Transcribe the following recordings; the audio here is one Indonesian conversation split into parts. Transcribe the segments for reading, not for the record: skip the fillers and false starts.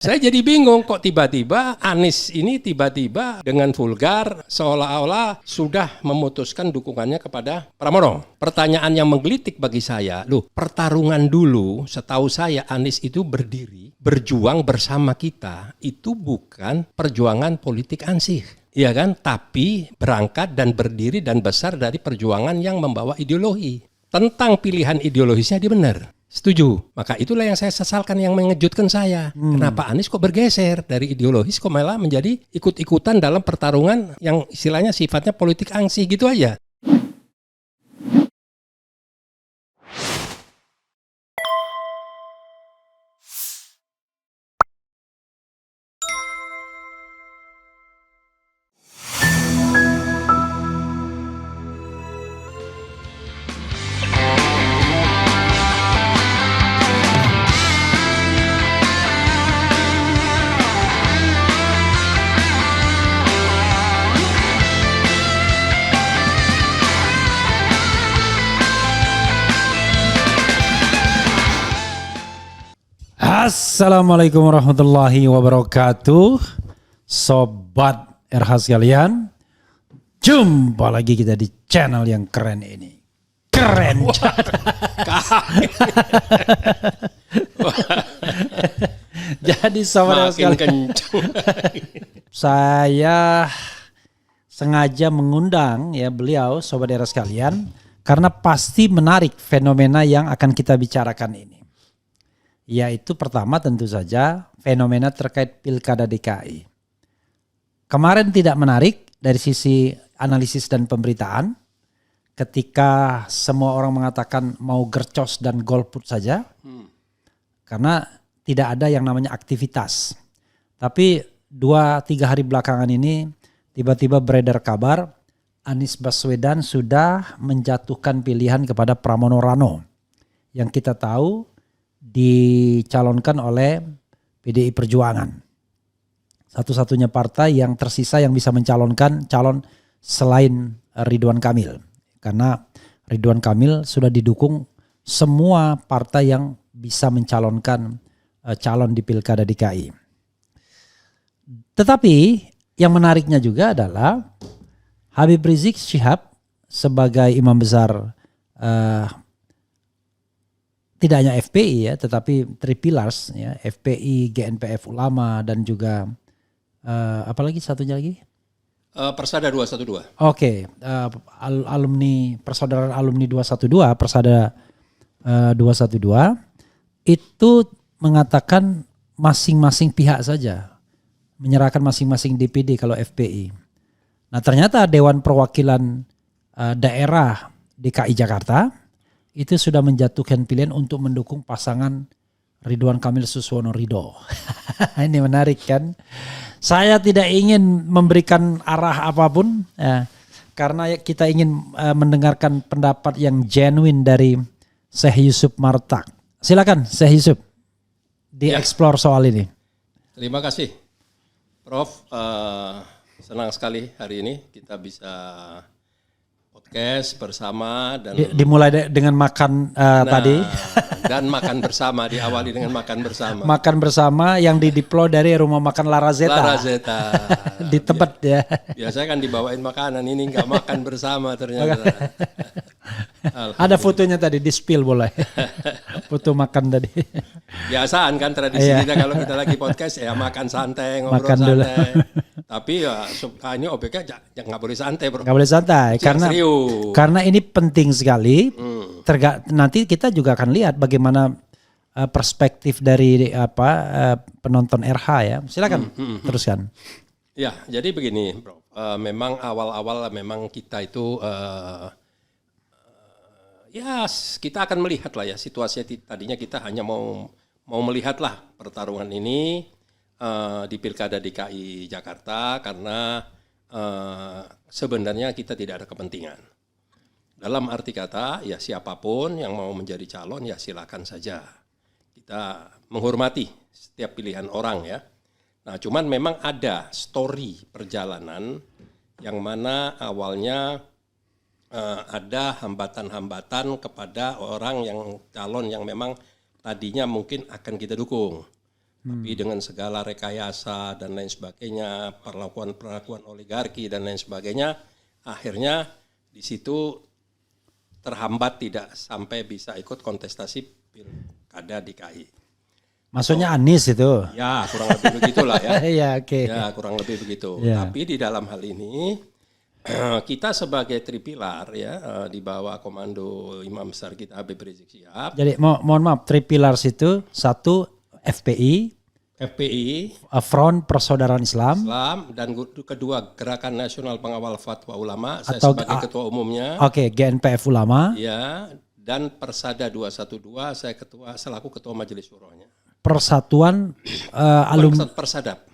Saya jadi bingung kok tiba-tiba Anies ini tiba-tiba dengan vulgar seolah-olah sudah memutuskan dukungannya kepada Pramono. Pertanyaan yang menggelitik bagi saya, pertarungan dulu setahu saya Anies itu berdiri, berjuang bersama kita, itu bukan perjuangan politik ansih. Iya kan? Tapi berangkat dan berdiri dan besar dari perjuangan yang membawa ideologi. Tentang pilihan ideologisnya dia benar. Setuju. Maka itulah yang saya sesalkan, yang mengejutkan saya. Kenapa Anies kok bergeser dari ideologis kok malah menjadi ikut-ikutan dalam pertarungan yang istilahnya sifatnya politik ansih gitu aja. Assalamualaikum warahmatullahi wabarakatuh. Sobat RH sekalian, jumpa lagi kita di channel yang keren ini. Keren. Jadi sobat RH sekalian, saya sengaja mengundang ya beliau sobat RH sekalian karena pasti menarik fenomena yang akan kita bicarakan ini. Yaitu pertama tentu saja fenomena terkait Pilkada DKI. Kemarin tidak menarik dari sisi analisis dan pemberitaan ketika semua orang mengatakan mau gercos dan golput saja. Karena tidak ada yang namanya aktivitas. Tapi 2-3 hari belakangan ini tiba-tiba beredar kabar Anies Baswedan sudah menjatuhkan pilihan kepada Pramono Rano. Yang kita tahu dicalonkan oleh PDI Perjuangan. Satu-satunya partai yang tersisa yang bisa mencalonkan calon selain Ridwan Kamil. Karena Ridwan Kamil sudah didukung semua partai yang bisa mencalonkan calon di Pilkada DKI. Tetapi yang menariknya juga adalah Habib Rizik Syihab sebagai imam besar tidak hanya FPI ya, tetapi Three Pillars ya, FPI, GNPF Ulama dan juga apalagi satunya lagi? Persada 212. Oke, alumni Persaudaraan Alumni 212, Persada 212 itu mengatakan masing-masing pihak saja menyerahkan masing-masing DPD kalau FPI. Nah, ternyata Dewan Perwakilan Daerah DKI Jakarta itu sudah menjatuhkan pilihan untuk mendukung pasangan Ridwan Kamil Suswono Ridho. Ini menarik kan? Saya tidak ingin memberikan arah apapun karena kita ingin mendengarkan pendapat yang genuine dari Syekh Yusuf Martak. Silakan Syekh Yusuf dieksplor soal ini. Terima kasih Prof. Senang sekali hari ini kita bisa podcast bersama dan dimulai dengan makan tadi dan makan bersama, diawali dengan makan bersama. Makan bersama yang dideploy dari rumah makan Larazeta. Larazeta. Di Tebet ya. Biasanya kan dibawain makanan, ini nggak makan bersama ternyata. Ada fotonya tadi di spill boleh. Foto makan tadi. Biasaan kan tradisi kita kalau kita lagi podcast ya makan santai, ngobrol makan santai. Dulu. Tapi ya ini OBK nggak boleh santai bro. Nggak boleh santai karena ini penting sekali. Nanti kita juga akan lihat bagaimana perspektif dari penonton RH ya. Silakan teruskan. Ya jadi begini bro. Memang awal-awal memang kita itu kita akan melihat lah ya situasinya. Tadinya kita hanya mau melihat lah pertarungan ini di Pilkada DKI Jakarta karena sebenarnya kita tidak ada kepentingan. Dalam arti kata ya siapapun yang mau menjadi calon ya silakan saja. Kita menghormati setiap pilihan orang ya. Nah cuman memang ada story perjalanan yang mana awalnya ada hambatan-hambatan kepada orang yang calon yang memang tadinya mungkin akan kita dukung. Tapi dengan segala rekayasa dan lain sebagainya, perlakuan oligarki dan lain sebagainya, akhirnya di situ terhambat tidak sampai bisa ikut kontestasi pilkada DKI. Maksudnya Anies itu. Ya, kurang lebih begitulah ya. Ya, oke. Ya, kurang lebih begitu. Ya. Tapi di dalam hal ini kita sebagai tripilar ya di bawah komando Imam Besar kita Habib Rizik Syihab. Jadi mohon maaf, Three Pillars itu satu FPI, Front Persaudaraan Islam, dan kedua Gerakan Nasional Pengawal Fatwa Ulama, saya atau sebagai ketua umumnya. Oke, GNPF Ulama. Ya, dan Persada 212 saya selaku ketua majelis syuronya. Persatuan alumni Persadap.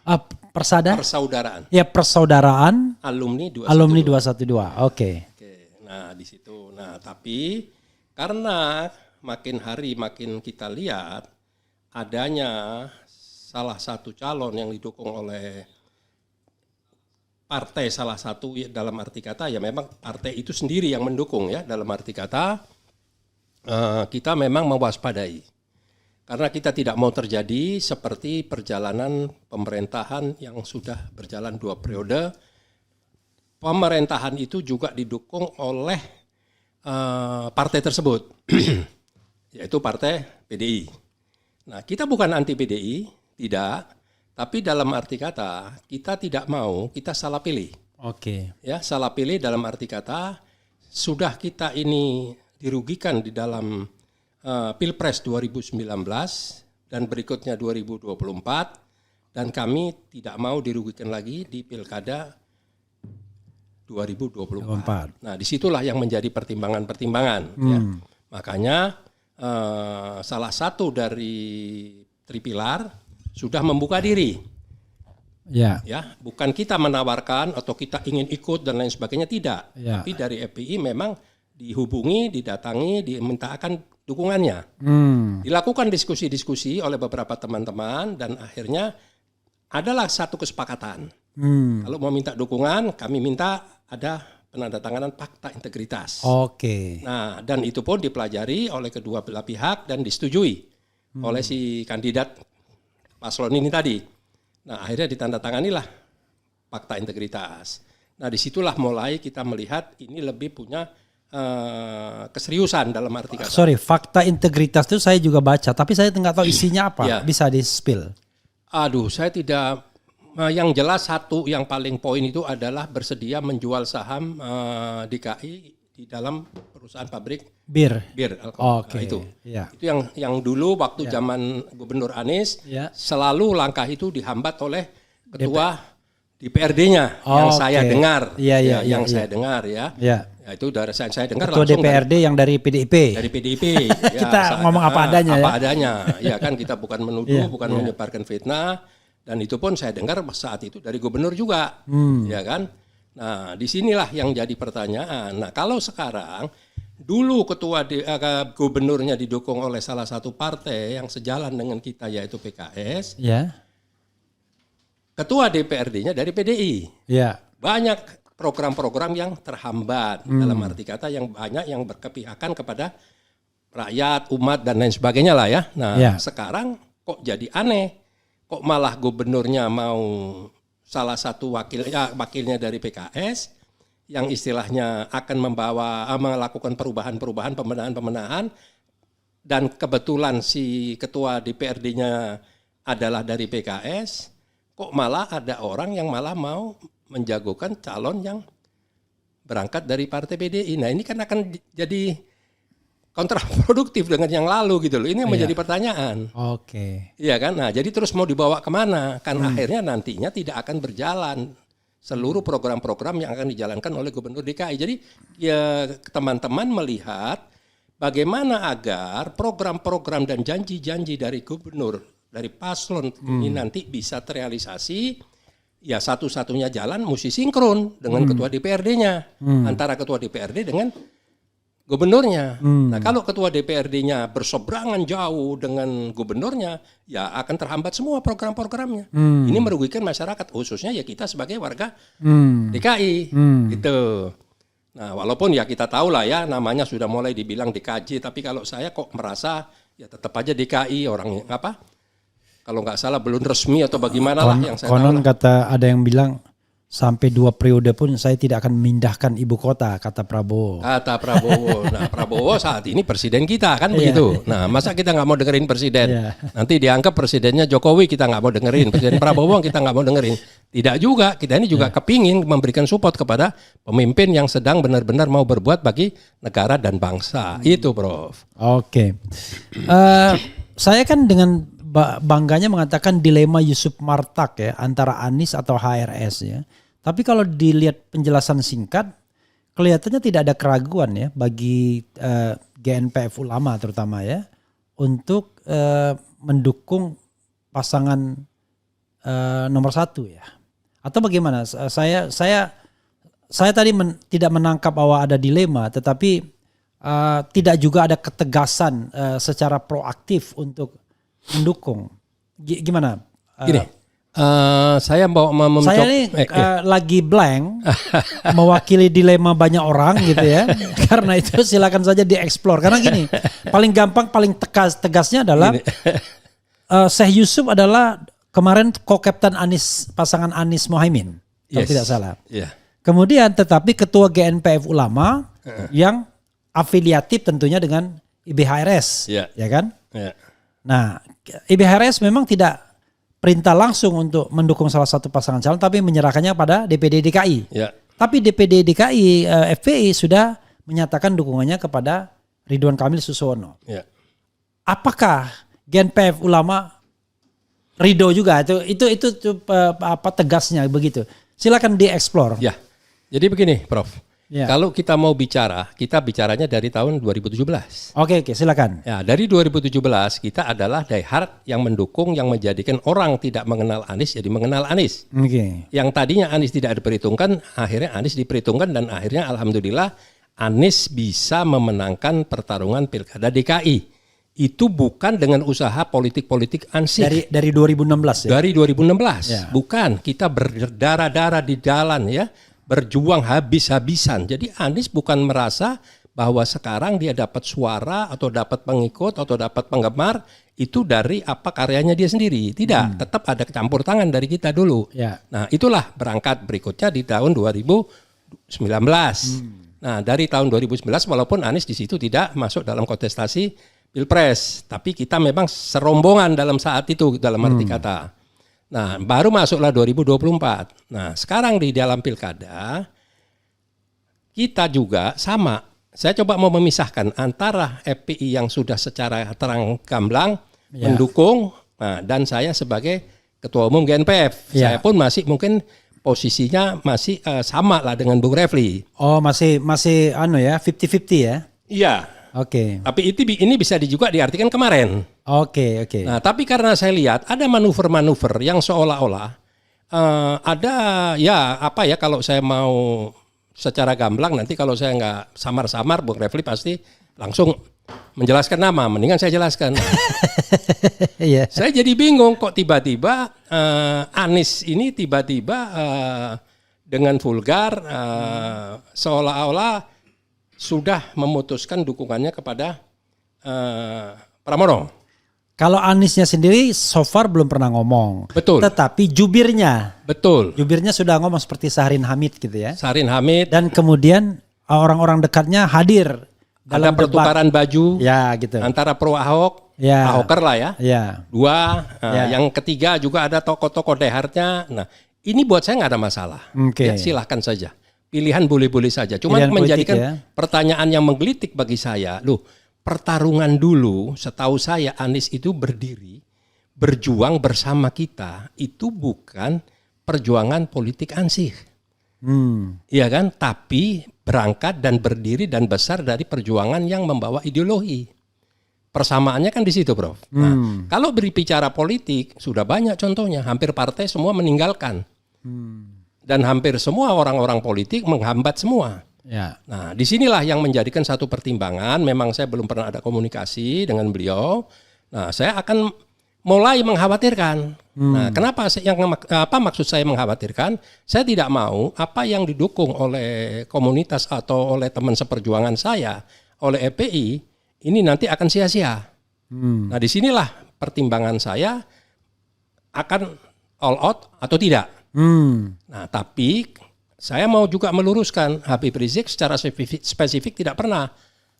Persaudaraan. Ya, Persaudaraan Alumni 212. Oke. Nah, di situ. Nah, tapi karena makin hari makin kita lihat adanya salah satu calon yang didukung oleh partai salah satu dalam arti kata ya memang partai itu sendiri yang mendukung ya dalam arti kata kita memang mewaspadai. Karena kita tidak mau terjadi seperti perjalanan pemerintahan yang sudah berjalan 2 periode. Pemerintahan itu juga didukung oleh partai tersebut, yaitu partai PDI. Nah, kita bukan anti PDI, tidak. Tapi dalam arti kata, kita tidak mau, kita salah pilih. Oke. Ya, salah pilih dalam arti kata, sudah kita ini dirugikan di dalam Pilpres 2019 dan berikutnya 2024 dan kami tidak mau dirugikan lagi di Pilkada 2024. Nah, disitulah yang menjadi pertimbangan-pertimbangan. Ya. Makanya salah satu dari Tripilar sudah membuka diri. Ya, bukan kita menawarkan atau kita ingin ikut dan lain sebagainya, tidak. Tapi dari FPI memang dihubungi, didatangi, dimintakan dukungannya. Dilakukan diskusi-diskusi oleh beberapa teman-teman dan akhirnya adalah satu kesepakatan. Kalau mau minta dukungan, kami minta ada penandatanganan fakta integritas. Oke. Nah, dan itu pun dipelajari oleh kedua belah pihak dan disetujui oleh si kandidat paslon ini tadi. Nah, akhirnya ditandatanganilah fakta integritas. Nah, disitulah mulai kita melihat ini lebih punya keseriusan dalam arti kata. Sorry, fakta integritas itu saya juga baca, tapi saya nggak tahu isinya apa. Ya. Bisa di-spill? Aduh, saya tidak. Yang jelas satu yang paling poin itu adalah bersedia menjual saham DKI di dalam perusahaan pabrik bir alkohol. Oke. Nah, itu. Ya. Itu yang dulu waktu zaman Gubernur Anies selalu langkah itu dihambat oleh ketua DPRD-nya yang saya dengar. Saya dengar ya. Ya, itu dari saya dengar ketua langsung DPRD yang dari PDIP. Dari PDIP. Ya, kita ngomong apa adanya apa adanya. Ya kan kita bukan menuduh, bukan menyebarkan fitnah. Dan itu pun saya dengar saat itu dari gubernur juga. Ya kan. Nah, disinilah yang jadi pertanyaan. Nah, kalau sekarang dulu gubernurnya didukung oleh salah satu partai yang sejalan dengan kita yaitu PKS. Ya. Ketua DPRD-nya dari PDI. Ya. Banyak program-program yang terhambat dalam arti kata yang banyak yang berkepihakan kepada rakyat, umat dan lain sebagainya lah ya. Nah, sekarang kok jadi aneh. Kok malah gubernurnya mau salah satu wakilnya dari PKS yang istilahnya akan melakukan perubahan-perubahan, pembenahan dan kebetulan si ketua DPRD-nya adalah dari PKS, kok malah ada orang yang malah mau menjagokan calon yang berangkat dari partai PDI. Nah, ini kan akan jadi kontraproduktif dengan yang lalu gitu loh. Ini yang menjadi pertanyaan. Oke. Iya kan? Nah, jadi terus mau dibawa kemana? Kan akhirnya nantinya tidak akan berjalan seluruh program-program yang akan dijalankan oleh Gubernur DKI. Jadi ya teman-teman melihat bagaimana agar program-program dan janji-janji dari gubernur, dari paslon ini nanti bisa terrealisasi. Ya satu-satunya jalan mesti sinkron dengan ketua DPRD-nya. Antara ketua DPRD dengan gubernurnya. Nah, kalau ketua DPRD-nya berseberangan jauh dengan gubernurnya, ya akan terhambat semua program-programnya. Ini merugikan masyarakat, khususnya ya kita sebagai warga DKI, gitu. Nah, walaupun ya kita tahu lah ya, namanya sudah mulai dibilang dikaji, tapi kalau saya kok merasa ya tetap aja DKI orang kalau nggak salah belum resmi atau bagaimana lah yang saya tahu Konon lah. kata ada yang bilang sampai 2 periode pun saya tidak akan memindahkan ibu kota, kata Prabowo. Kata Prabowo. Nah, Prabowo saat ini presiden kita kan begitu. Nah, masa kita nggak mau dengerin presiden? Iya. Nanti dianggap presidennya Jokowi kita nggak mau dengerin, presiden Prabowo kita nggak mau dengerin. Tidak juga, kita ini juga kepingin memberikan support kepada pemimpin yang sedang benar-benar mau berbuat bagi negara dan bangsa. Itu, Prof. Oke. Saya kan dengan bangganya mengatakan dilema Yusuf Martak ya, antara Anies atau HRS ya. Tapi kalau dilihat penjelasan singkat, kelihatannya tidak ada keraguan ya bagi GNPF Ulama terutama ya untuk mendukung pasangan nomor 1 ya. Atau bagaimana? Saya tadi tidak menangkap bahwa ada dilema, tetapi tidak juga ada ketegasan secara proaktif untuk mendukung. Gimana? Gini, saya mau mencoba. Saya ini lagi blank mewakili dilema banyak orang gitu ya. Karena itu silakan saja dieksplor. Karena gini, paling gampang, paling tegasnya adalah Syekh Yusuf adalah kemarin co-kapten Anies, pasangan Anies Mohaimin, kalau tidak salah. Yeah. Kemudian tetapi ketua GNPF Ulama yang afiliatif tentunya dengan IBHRS, ya kan? Yeah. Nah, IBHRS memang tidak perintah langsung untuk mendukung salah satu pasangan calon, tapi menyerahkannya pada DPD DKI. Yeah. Tapi DPD DKI FPI sudah menyatakan dukungannya kepada Ridwan Kamil Susono. Yeah. Apakah GNPF Ulama ridho juga? Itu apa tegasnya begitu? Silakan dieksplor. Ya, jadi begini, Prof. Ya. Kalau kita mau bicara, kita bicaranya dari tahun 2017. Oke, silakan. Ya, dari 2017 kita adalah diehard yang mendukung, yang menjadikan orang tidak mengenal Anies jadi mengenal Anies. Oke. Yang tadinya Anies tidak diperhitungkan, akhirnya Anies diperhitungkan dan akhirnya alhamdulillah Anies bisa memenangkan pertarungan Pilkada DKI. Itu bukan dengan usaha politik-politik ansih. Dari 2016 ya. Dari 2016. Ya. Bukan, kita berdarah-darah di jalan ya, berjuang habis-habisan. Jadi Anies bukan merasa bahwa sekarang dia dapat suara atau dapat pengikut atau dapat penggemar itu dari apa karyanya dia sendiri. Tidak, tetap ada campur tangan dari kita dulu. Ya. Nah, itulah berangkat berikutnya di tahun 2019. Nah, dari tahun 2019 walaupun Anies di situ tidak masuk dalam kontestasi Pilpres, tapi kita memang serombongan dalam saat itu dalam arti kata. Nah, baru masuklah 2024. Nah, sekarang di dalam pilkada kita juga sama. Saya coba mau memisahkan antara FPI yang sudah secara terang gamblang mendukung, nah, dan saya sebagai ketua umum GNPF. Saya pun masih mungkin posisinya masih sama lah dengan Bung Refli. Oh, masih 50-50 ya. Iya. Oke. Tapi ini bisa juga diartikan kemarin. Oke. Nah, tapi karena saya lihat ada manuver-manuver yang seolah-olah ada kalau saya mau secara gamblang nanti kalau saya nggak samar-samar Bung Refli pasti langsung menjelaskan nama. Mendingan saya jelaskan. Iya. Saya jadi bingung kok tiba-tiba Anies ini tiba-tiba dengan vulgar seolah-olah sudah memutuskan dukungannya kepada Pramono. Kalau Aniesnya sendiri so far belum pernah ngomong. Betul. Tetapi jubirnya sudah ngomong seperti Syahrin Hamid gitu ya. Syahrin Hamid. Dan kemudian orang-orang dekatnya hadir dalam ada pertukaran baju. Ya gitu. Antara pro Ahok, ya. Ahoker lah ya. Ya. Dua. Yang ketiga juga ada tokoh-tokoh dehardnya. Nah, ini buat saya nggak ada masalah. Oke. Ya, silahkan saja. Pilihan boleh-boleh saja. Cuma Pilihan menjadikan politik, ya. pertanyaan yang menggelitik bagi saya. Loh, pertarungan dulu setahu saya Anies itu berdiri, berjuang bersama kita. Itu bukan perjuangan politik ansih. Iya kan? Tapi berangkat dan berdiri dan besar dari perjuangan yang membawa ideologi. Persamaannya kan di situ, Prof. Nah, kalau berbicara politik, sudah banyak contohnya. Hampir partai semua meninggalkan. Dan hampir semua orang-orang politik menghambat semua. Ya. Nah, disinilah yang menjadikan satu pertimbangan. Memang saya belum pernah ada komunikasi dengan beliau. Nah, saya akan mulai mengkhawatirkan. Nah, kenapa? Apa maksud saya mengkhawatirkan? Saya tidak mau apa yang didukung oleh komunitas atau oleh teman seperjuangan saya, oleh EPI, ini nanti akan sia-sia. Nah, disinilah pertimbangan saya akan all out atau tidak. Nah, tapi saya mau juga meluruskan Habib Rizik secara spesifik tidak pernah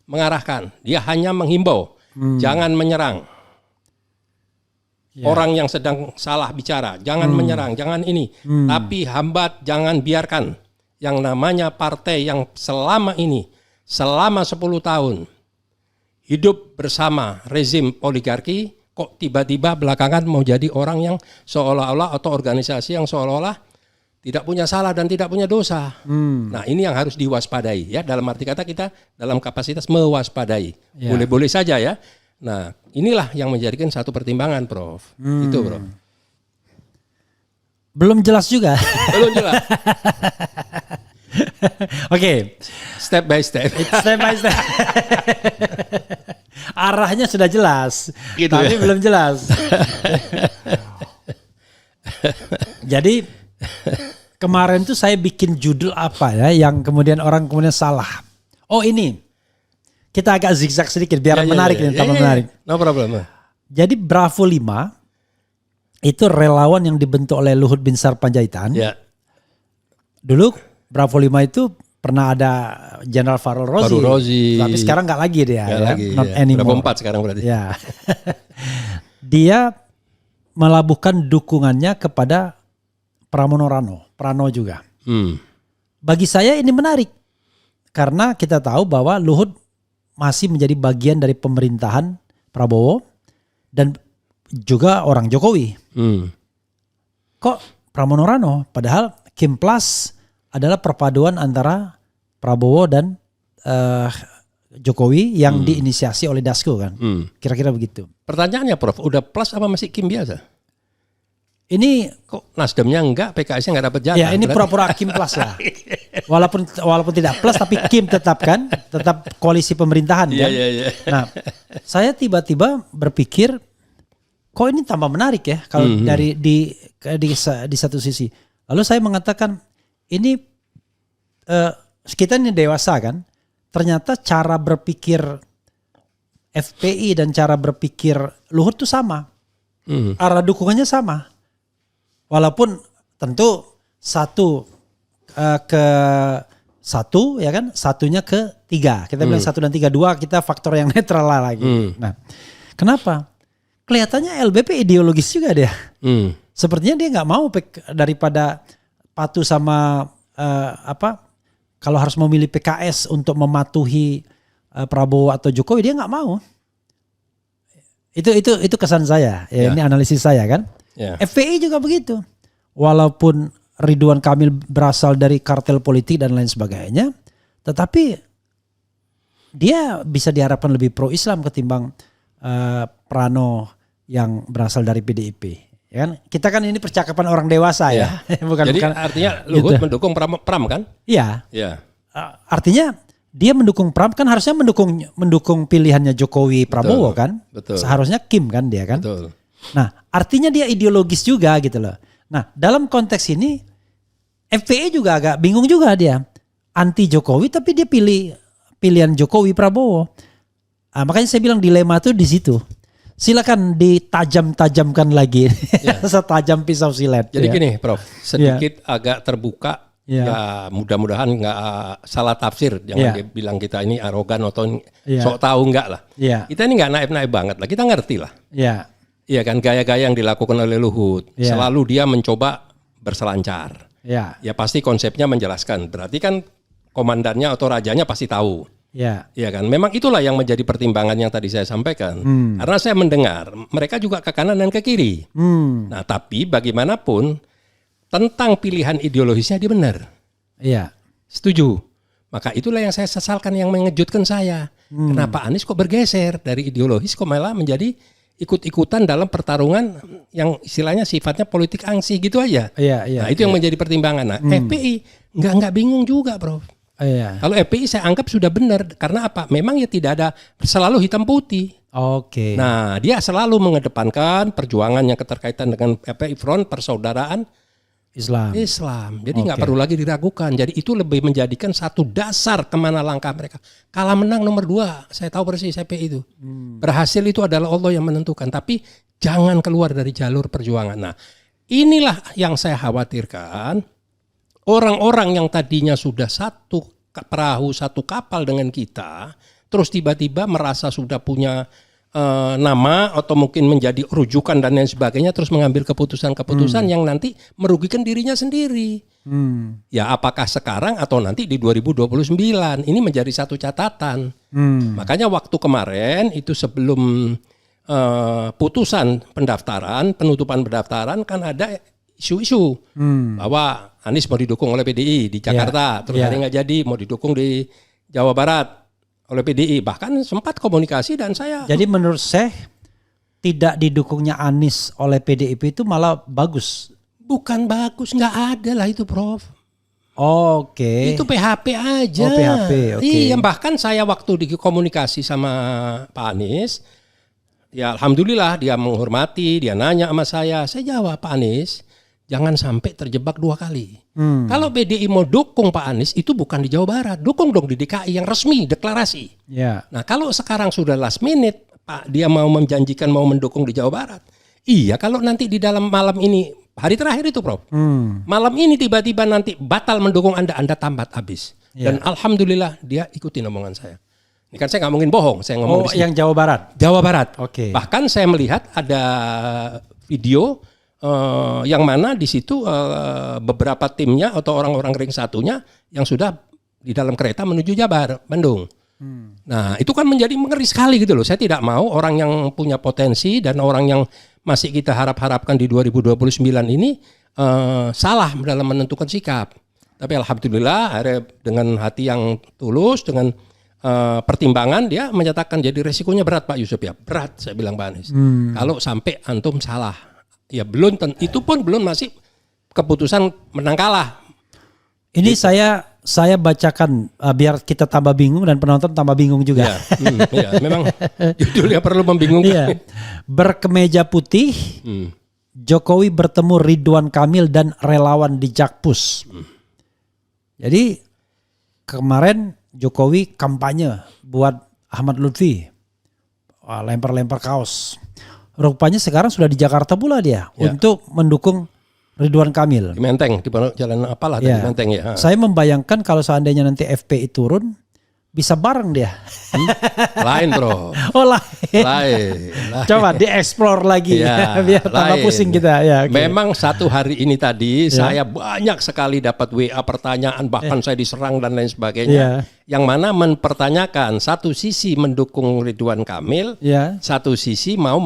mengarahkan. Dia hanya menghimbau, jangan menyerang. Orang yang sedang salah bicara, jangan menyerang, jangan ini. Tapi hambat, jangan biarkan yang namanya partai yang selama 10 tahun hidup bersama rezim oligarki, kok tiba-tiba belakangan mau jadi orang yang seolah-olah atau organisasi yang seolah-olah tidak punya salah dan tidak punya dosa. Nah, ini yang harus diwaspadai ya. Dalam arti kata kita dalam kapasitas mewaspadai. Boleh-boleh saja ya. Nah, inilah yang menjadikan satu pertimbangan, Prof. Itu, Prof. Belum jelas juga. Belum jelas. Oke. Step by step. Step by step. Arahnya sudah jelas, Gitu tapi ya? belum jelas. Jadi kemarin tuh saya bikin judul apa ya yang kemudian orang kemudian salah. Oh ini, kita agak zigzag sedikit biar menarik nih, tambah menarik. No problem. Jadi Bravo 5 itu relawan yang dibentuk oleh Luhut Binsar Panjaitan. Ya. Dulu Bravo 5 itu pernah ada Jenderal Farul Rozi. Tapi sekarang nggak lagi dia. Nggak ya. lagi. Not Ya. anymore. Bravo 4 sekarang berarti. Ya. Dia melabuhkan dukungannya kepada Pramono Rano, Prano juga. Bagi saya ini menarik. Karena kita tahu bahwa Luhut masih menjadi bagian dari pemerintahan Prabowo dan juga orang Jokowi. Kok Pramono Rano? Padahal Kim Plus adalah perpaduan antara Prabowo dan Jokowi yang diinisiasi oleh Dasko kan. Kira-kira begitu. Pertanyaannya, Prof, udah plus apa masih Kim biasa? Ini Kok Nasdemnya enggak, PKS-nya enggak dapat jatah? ya ini pura-pura Kim Plus lah. Walaupun tidak plus tapi Kim tetap koalisi pemerintahan kan. Iya. Nah, saya tiba-tiba berpikir kok ini tambah menarik ya kalau dari di satu sisi. Lalu saya mengatakan ini kita ini dewasa kan. Ternyata cara berpikir FPI dan cara berpikir Luhut itu sama. Arah dukungannya sama. Walaupun tentu satu ke satu ya kan, satunya ke 3. Kita bilang 1 dan 3, 2 kita faktor yang netral lah lagi. Nah, kenapa? Kelihatannya LBP ideologis juga dia. Sepertinya dia nggak mau daripada patuh sama kalau harus memilih PKS untuk mematuhi Prabowo atau Jokowi, dia nggak mau. Itu kesan saya. Ya. Ini analisis saya kan. Ya. FPI juga begitu. Walaupun Ridwan Kamil berasal dari kartel politik dan lain sebagainya, tetapi dia bisa diharapkan lebih pro Islam ketimbang Prano yang berasal dari PDIP. Ya kan? Kita kan ini percakapan orang dewasa ya. Jadi artinya Luhut mendukung Pram kan? Iya. Iya. Artinya dia mendukung Pram kan harusnya mendukung pilihannya Jokowi Prabowo kan? Betul. Seharusnya Kim kan dia kan? Betul. Nah, artinya dia ideologis juga gitu loh. Nah, dalam konteks ini FPI juga agak bingung juga dia. Anti Jokowi tapi dia pilihan Jokowi Prabowo. Nah, makanya saya bilang dilema tuh di situ. Silakan ditajam-tajamkan lagi. Ya. Setajam pisau silet. Jadi ya. gini, Prof, sedikit agak terbuka. Ya. Ya mudah-mudahan nggak salah tafsir. Jangan bilang kita ini arogan atau sok tahu enggak lah. Ya. Kita ini nggak naif-naif banget lah. Kita ngerti lah. Ya. Iya kan, gaya-gaya yang dilakukan oleh Luhut. Ya. Selalu dia mencoba berselancar. Ya. Ya pasti konsepnya menjelaskan. Berarti kan komandannya atau rajanya pasti tahu. Ya. Iya kan, memang itulah yang menjadi pertimbangan yang tadi saya sampaikan. Karena saya mendengar mereka juga ke kanan dan ke kiri. Nah, tapi bagaimanapun tentang pilihan ideologisnya dia benar. Iya. Setuju. Maka itulah yang saya sesalkan, yang mengejutkan saya. Kenapa Anies kok bergeser dari ideologis kok malah menjadi ikut-ikutan dalam pertarungan yang istilahnya sifatnya politik angsi gitu aja. Iya. Nah, itu yang menjadi pertimbangan. Nah, FPI nggak bingung juga, Bro. Iya. Kalau FPI saya anggap sudah benar. Karena apa? Memang ya tidak ada selalu hitam putih. Oke. Nah, dia selalu mengedepankan perjuangan yang keterkaitan dengan FPI front persaudaraan. Islam. Jadi nggak perlu lagi diragukan. Jadi itu lebih menjadikan satu dasar kemana langkah mereka. Kalah menang nomor 2. Saya tahu persis CPI itu. Berhasil itu adalah Allah yang menentukan. Tapi jangan keluar dari jalur perjuangan. Nah, inilah yang saya khawatirkan. Orang-orang yang tadinya sudah satu perahu, satu kapal dengan kita, terus tiba-tiba merasa sudah punya nama atau mungkin menjadi rujukan dan lain sebagainya, terus mengambil keputusan-keputusan yang nanti merugikan dirinya sendiri. Ya apakah sekarang atau nanti di 2029, ini menjadi satu catatan. Makanya waktu kemarin itu sebelum putusan pendaftaran, penutupan pendaftaran kan ada isu-isu bahwa Anies mau didukung oleh PDI di Jakarta, terus ada yang nggak jadi mau didukung di Jawa Barat oleh PDI, bahkan sempat komunikasi dan saya. Jadi menurut saya tidak didukungnya Anies oleh PDIP itu malah bagus. Bukan bagus, nggak ada lah itu, Prof. Oke. Itu PHP aja. Oh, PHP, oke. Iya, bahkan saya waktu dikomunikasi sama Pak Anies, ya alhamdulillah dia menghormati, dia nanya sama saya jawab, Pak Anies, jangan sampai terjebak 2 kali. Kalau PDI mau dukung Pak Anies itu bukan di Jawa Barat, dukung dong di DKI yang resmi deklarasi. Ya. Nah kalau sekarang sudah last minute, Pak dia mau menjanjikan mau mendukung di Jawa Barat. Iya kalau nanti di dalam malam ini, hari terakhir itu Prof, malam ini tiba-tiba nanti batal mendukung Anda tamat habis. Dan alhamdulillah dia ikutin omongan saya. Ini kan saya nggak mungkin bohong, saya ngomong di sini. Yang Jawa Barat. Jawa Barat. Oke. Bahkan saya melihat ada video yang mana di situ beberapa timnya atau orang-orang ring satunya yang sudah di dalam kereta menuju Jabar, Bandung. Nah itu kan menjadi mengeri sekali gitu loh. Saya tidak mau orang yang punya potensi dan orang yang masih kita harapkan di 2029 ini salah dalam menentukan sikap. Tapi alhamdulillah akhirnya dengan hati yang tulus, dengan pertimbangan dia menyatakan jadi resikonya berat Pak Yusuf ya. Berat saya bilang Pak Anies. Kalau sampai antum salah. Ya belum, itu pun belum masih keputusan menang kalah. Ini saya bacakan biar kita tambah bingung dan penonton tambah bingung juga. Ya, memang judulnya perlu membingungkan. Berkemeja putih, Jokowi bertemu Ridwan Kamil dan relawan di Jakpus. Jadi kemarin Jokowi kampanye buat Ahmad Lutfi, lempar-lempar kaos. Rupanya sekarang sudah di Jakarta pula dia untuk mendukung Ridwan Kamil. Di Menteng, di jalan apalah di Menteng ya. Saya membayangkan kalau seandainya nanti FPI turun, bisa bareng dia. Lain Bro. Oh lain. Coba dieksplor lagi biar tambah pusing kita. Ya, okay. Memang satu hari ini tadi saya banyak sekali dapat WA pertanyaan, bahkan saya diserang dan lain sebagainya. Yang mana mempertanyakan satu sisi mendukung Ridwan Kamil, satu sisi mau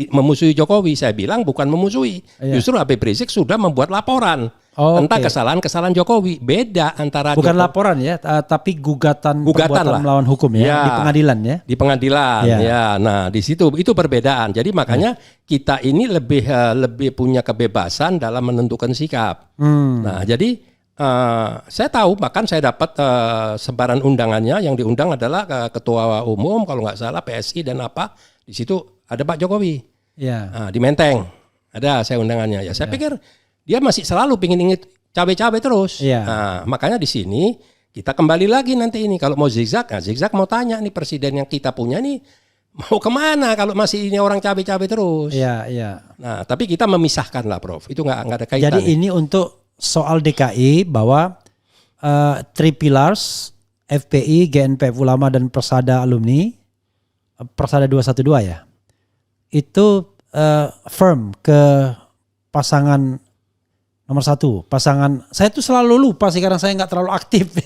memusuhi Jokowi. Saya bilang bukan memusuhi, justru Habib Rizik sudah membuat laporan. Tentang kesalahan Jokowi. Beda antara bukan laporan ya, tapi gugatan perbuatan melawan hukum di pengadilan ya. Di pengadilan ya. Nah, di situ itu perbedaan. Jadi makanya kita ini lebih punya kebebasan dalam menentukan sikap. Nah, jadi saya tahu, bahkan saya dapat sebaran undangannya, yang diundang adalah ketua umum kalau nggak salah PSI dan apa. Di situ ada Pak Jokowi. Nah, di Menteng ada saya undangannya. Ya saya pikir dia masih selalu ingin cabai-cabai terus. Nah, makanya di sini kita kembali lagi nanti ini kalau mau zigzag, zigzag mau tanya nih presiden yang kita punya nih mau kemana kalau masih ini orang cabai-cabai terus. Nah, tapi kita memisahkan lah, Prof. Itu nggak ada kaitan. Jadi ini untuk soal DKI bahwa Three Pillars, FPI, GNPF Ulama dan Persada Alumni, Persada 212 ya, itu firm ke pasangan nomor 1, pasangan, saya tuh selalu lupa sih karena saya nggak terlalu aktif.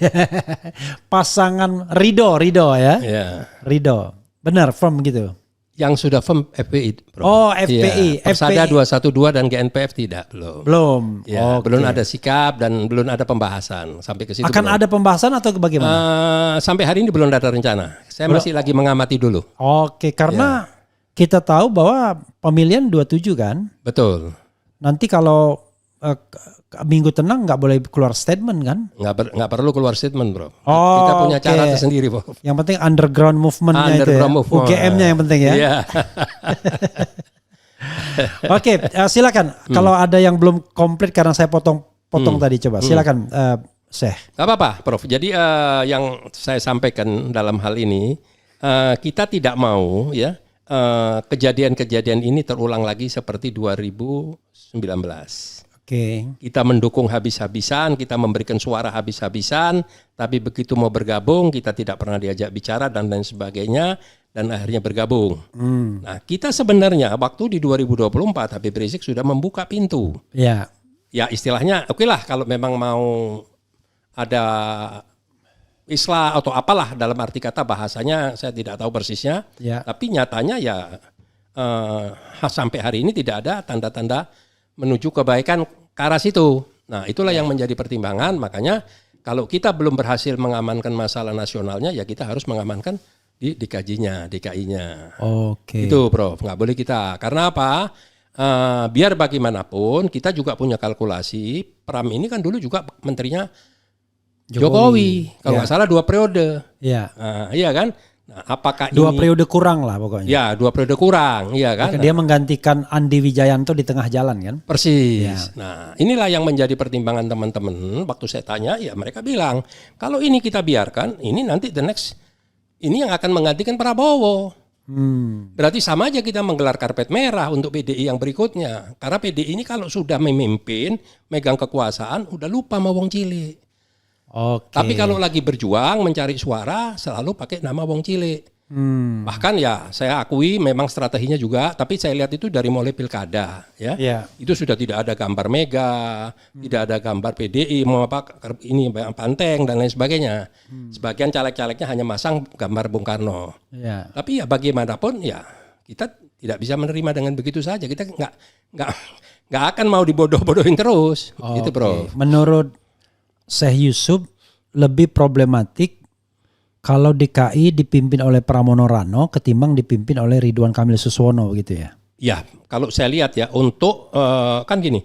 Pasangan Ridho ya. Ridho, benar firm gitu. Yang sudah firm FPI. Bro. Oh FPI. Persada 212 dan GNPF tidak, belum. Belum ada sikap dan belum ada pembahasan sampai ke situ. Akan ada pembahasan atau bagaimana? Sampai hari ini belum ada rencana. Saya masih lagi mengamati dulu. Oke, karena kita tahu bahwa pemilihan 27 kan. Betul. Nanti kalau minggu tenang nggak boleh keluar statement kan? Nggak perlu keluar statement Bro. Kita punya cara tersendiri Bro. Yang penting underground movementnya itu ya. UGM-nya yang penting ya. Oke, silakan. Kalau ada yang belum komplit karena saya potong tadi, coba silakan, Syekh. Gak apa-apa, Prof. Jadi yang saya sampaikan dalam hal ini, kita tidak mau ya kejadian-kejadian ini terulang lagi seperti 2019. Oke. Kita mendukung habis-habisan, kita memberikan suara habis-habisan, tapi begitu mau bergabung kita tidak pernah diajak bicara dan lain sebagainya, dan akhirnya bergabung. Nah, kita sebenarnya waktu di 2024 Habib Rizik sudah membuka pintu. Ya. Ya istilahnya oke lah kalau memang mau ada islah atau apalah dalam arti kata bahasanya saya tidak tahu persisnya. Ya. Tapi nyatanya ya sampai hari ini tidak ada tanda-tanda menuju kebaikan ke arah situ. Nah itulah yang menjadi pertimbangan, makanya kalau kita belum berhasil mengamankan masalah nasionalnya ya kita harus mengamankan di DKI-nya. Oke. Itu Prof, nggak boleh kita. Karena apa? Biar bagaimanapun kita juga punya kalkulasi. Pram ini kan dulu juga menterinya Jokowi. Kalau nggak salah 2 periode. Iya. Iya kan? Nah, apakah 2 periode kurang lah pokoknya. Ya 2 periode kurang, iya kan? Dia menggantikan Andi Wijayanto di tengah jalan kan? Persis. Ya. Nah, inilah yang menjadi pertimbangan teman-teman. Waktu saya tanya, ya mereka bilang, kalau ini kita biarkan, ini nanti the next, ini yang akan menggantikan Prabowo. Berarti sama aja kita menggelar karpet merah untuk PDI yang berikutnya. Karena PDI ini kalau sudah memimpin, megang kekuasaan, udah lupa mau wong cilik. Oke. Tapi kalau lagi berjuang mencari suara, selalu pakai nama wong cilik. Bahkan ya saya akui memang strateginya juga, tapi saya lihat itu dari mulai pilkada ya. Iya. Itu sudah tidak ada gambar Mega, tidak ada gambar PDI, mau apa ini Banteng dan lain sebagainya. Sebagian caleg-calegnya hanya masang gambar Bung Karno. Iya. Tapi ya bagaimanapun ya kita tidak bisa menerima dengan begitu saja. Kita nggak akan mau dibodoh-bodohin terus. Gitu, Bro. Menurut Syekh Yusuf lebih problematik kalau DKI dipimpin oleh Pramono Rano ketimbang dipimpin oleh Ridwan Kamil Suswono gitu ya. Ya, kalau saya lihat ya untuk kan gini,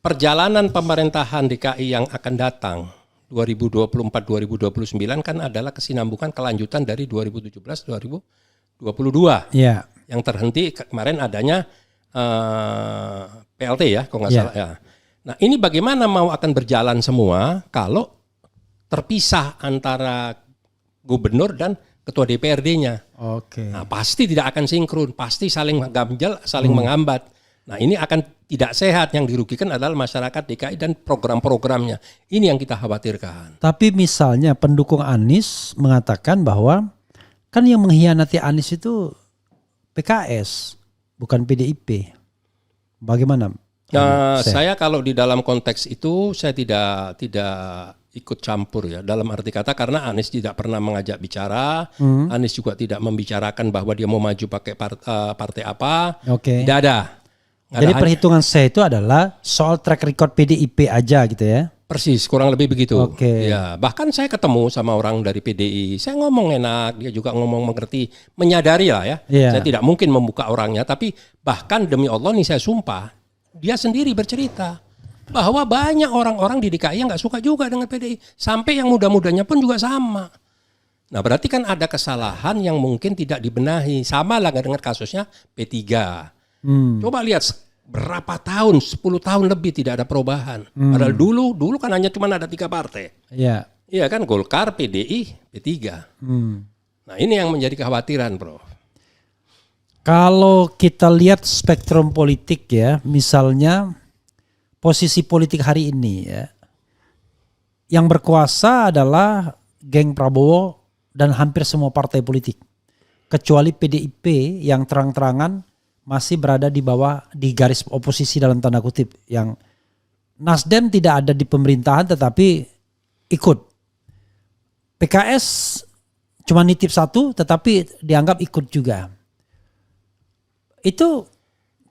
perjalanan pemerintahan DKI yang akan datang 2024-2029 kan adalah kesinambungan kelanjutan dari 2017-2022. Iya. Yang terhenti kemarin adanya PLT ya, kalau nggak salah ya. Nah ini bagaimana mau akan berjalan semua kalau terpisah antara gubernur dan ketua DPRD-nya. Oke. Nah, pasti tidak akan sinkron, pasti saling menggamjal, saling menghambat. Nah ini akan tidak sehat, yang dirugikan adalah masyarakat DKI dan program-programnya. Ini yang kita khawatirkan. Tapi misalnya pendukung Anies mengatakan bahwa kan yang mengkhianati Anies itu PKS, bukan PDIP. Bagaimana? Saya kalau di dalam konteks itu saya tidak ikut campur ya, dalam arti kata karena Anies tidak pernah mengajak bicara, Anies juga tidak membicarakan bahwa dia mau maju pakai partai apa, Oke. tidak ada. Jadi perhitungan saya itu adalah soal track record PDIP aja gitu ya. Persis, kurang lebih begitu. Oke. Ya, bahkan saya ketemu sama orang dari PDI, saya ngomong enak, dia juga ngomong mengerti, menyadari lah ya. Iya. Saya tidak mungkin membuka orangnya, tapi bahkan demi Allah nih saya sumpah, dia sendiri bercerita bahwa banyak orang-orang di DKI yang nggak suka juga dengan PDI, sampai yang muda-mudanya pun juga sama. Nah berarti kan ada kesalahan yang mungkin tidak dibenahi, sama lah dengan kasusnya P3. Coba lihat berapa tahun, 10 tahun lebih tidak ada perubahan. Padahal dulu kan hanya cuma ada 3 partai. Iya. Iya kan, Golkar, PDI, P3. Nah ini yang menjadi kekhawatiran, Bro. Kalau kita lihat spektrum politik ya, misalnya posisi politik hari ini ya, yang berkuasa adalah geng Prabowo dan hampir semua partai politik. Kecuali PDIP yang terang-terangan masih berada di bawah, di garis oposisi dalam tanda kutip. Yang Nasdem tidak ada di pemerintahan tetapi ikut. PKS cuma nitip satu tetapi dianggap ikut juga. Itu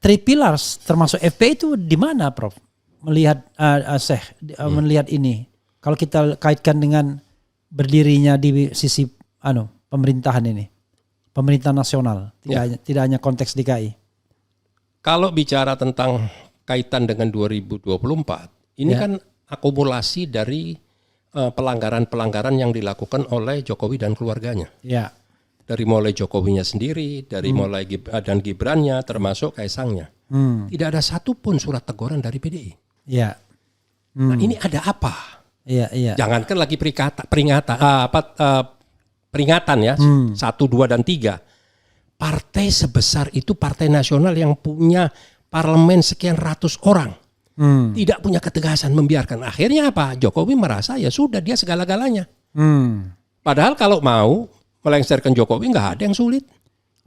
three pillars termasuk FPI itu di mana, Prof? Melihat melihat ini. Kalau kita kaitkan dengan berdirinya di sisi pemerintahan ini. Pemerintah nasional, tidak hanya konteks DKI. Kalau bicara tentang kaitan dengan 2024, ini kan akumulasi dari pelanggaran-pelanggaran yang dilakukan oleh Jokowi dan keluarganya. Ya. Dari mulai Jokowinya sendiri, dari mulai dan Gibrannya, termasuk Kaisangnya. Tidak ada satupun surat teguran dari PDI. Iya. Nah, ini ada apa? Iya. Jangankan lagi peringatan ya, 1, 2, dan 3. Partai sebesar itu, partai nasional yang punya parlemen sekian ratus orang. Tidak punya ketegasan membiarkan. Akhirnya apa? Jokowi merasa ya sudah dia segala-galanya. Padahal kalau mau melengsarkan Jokowi nggak ada yang sulit.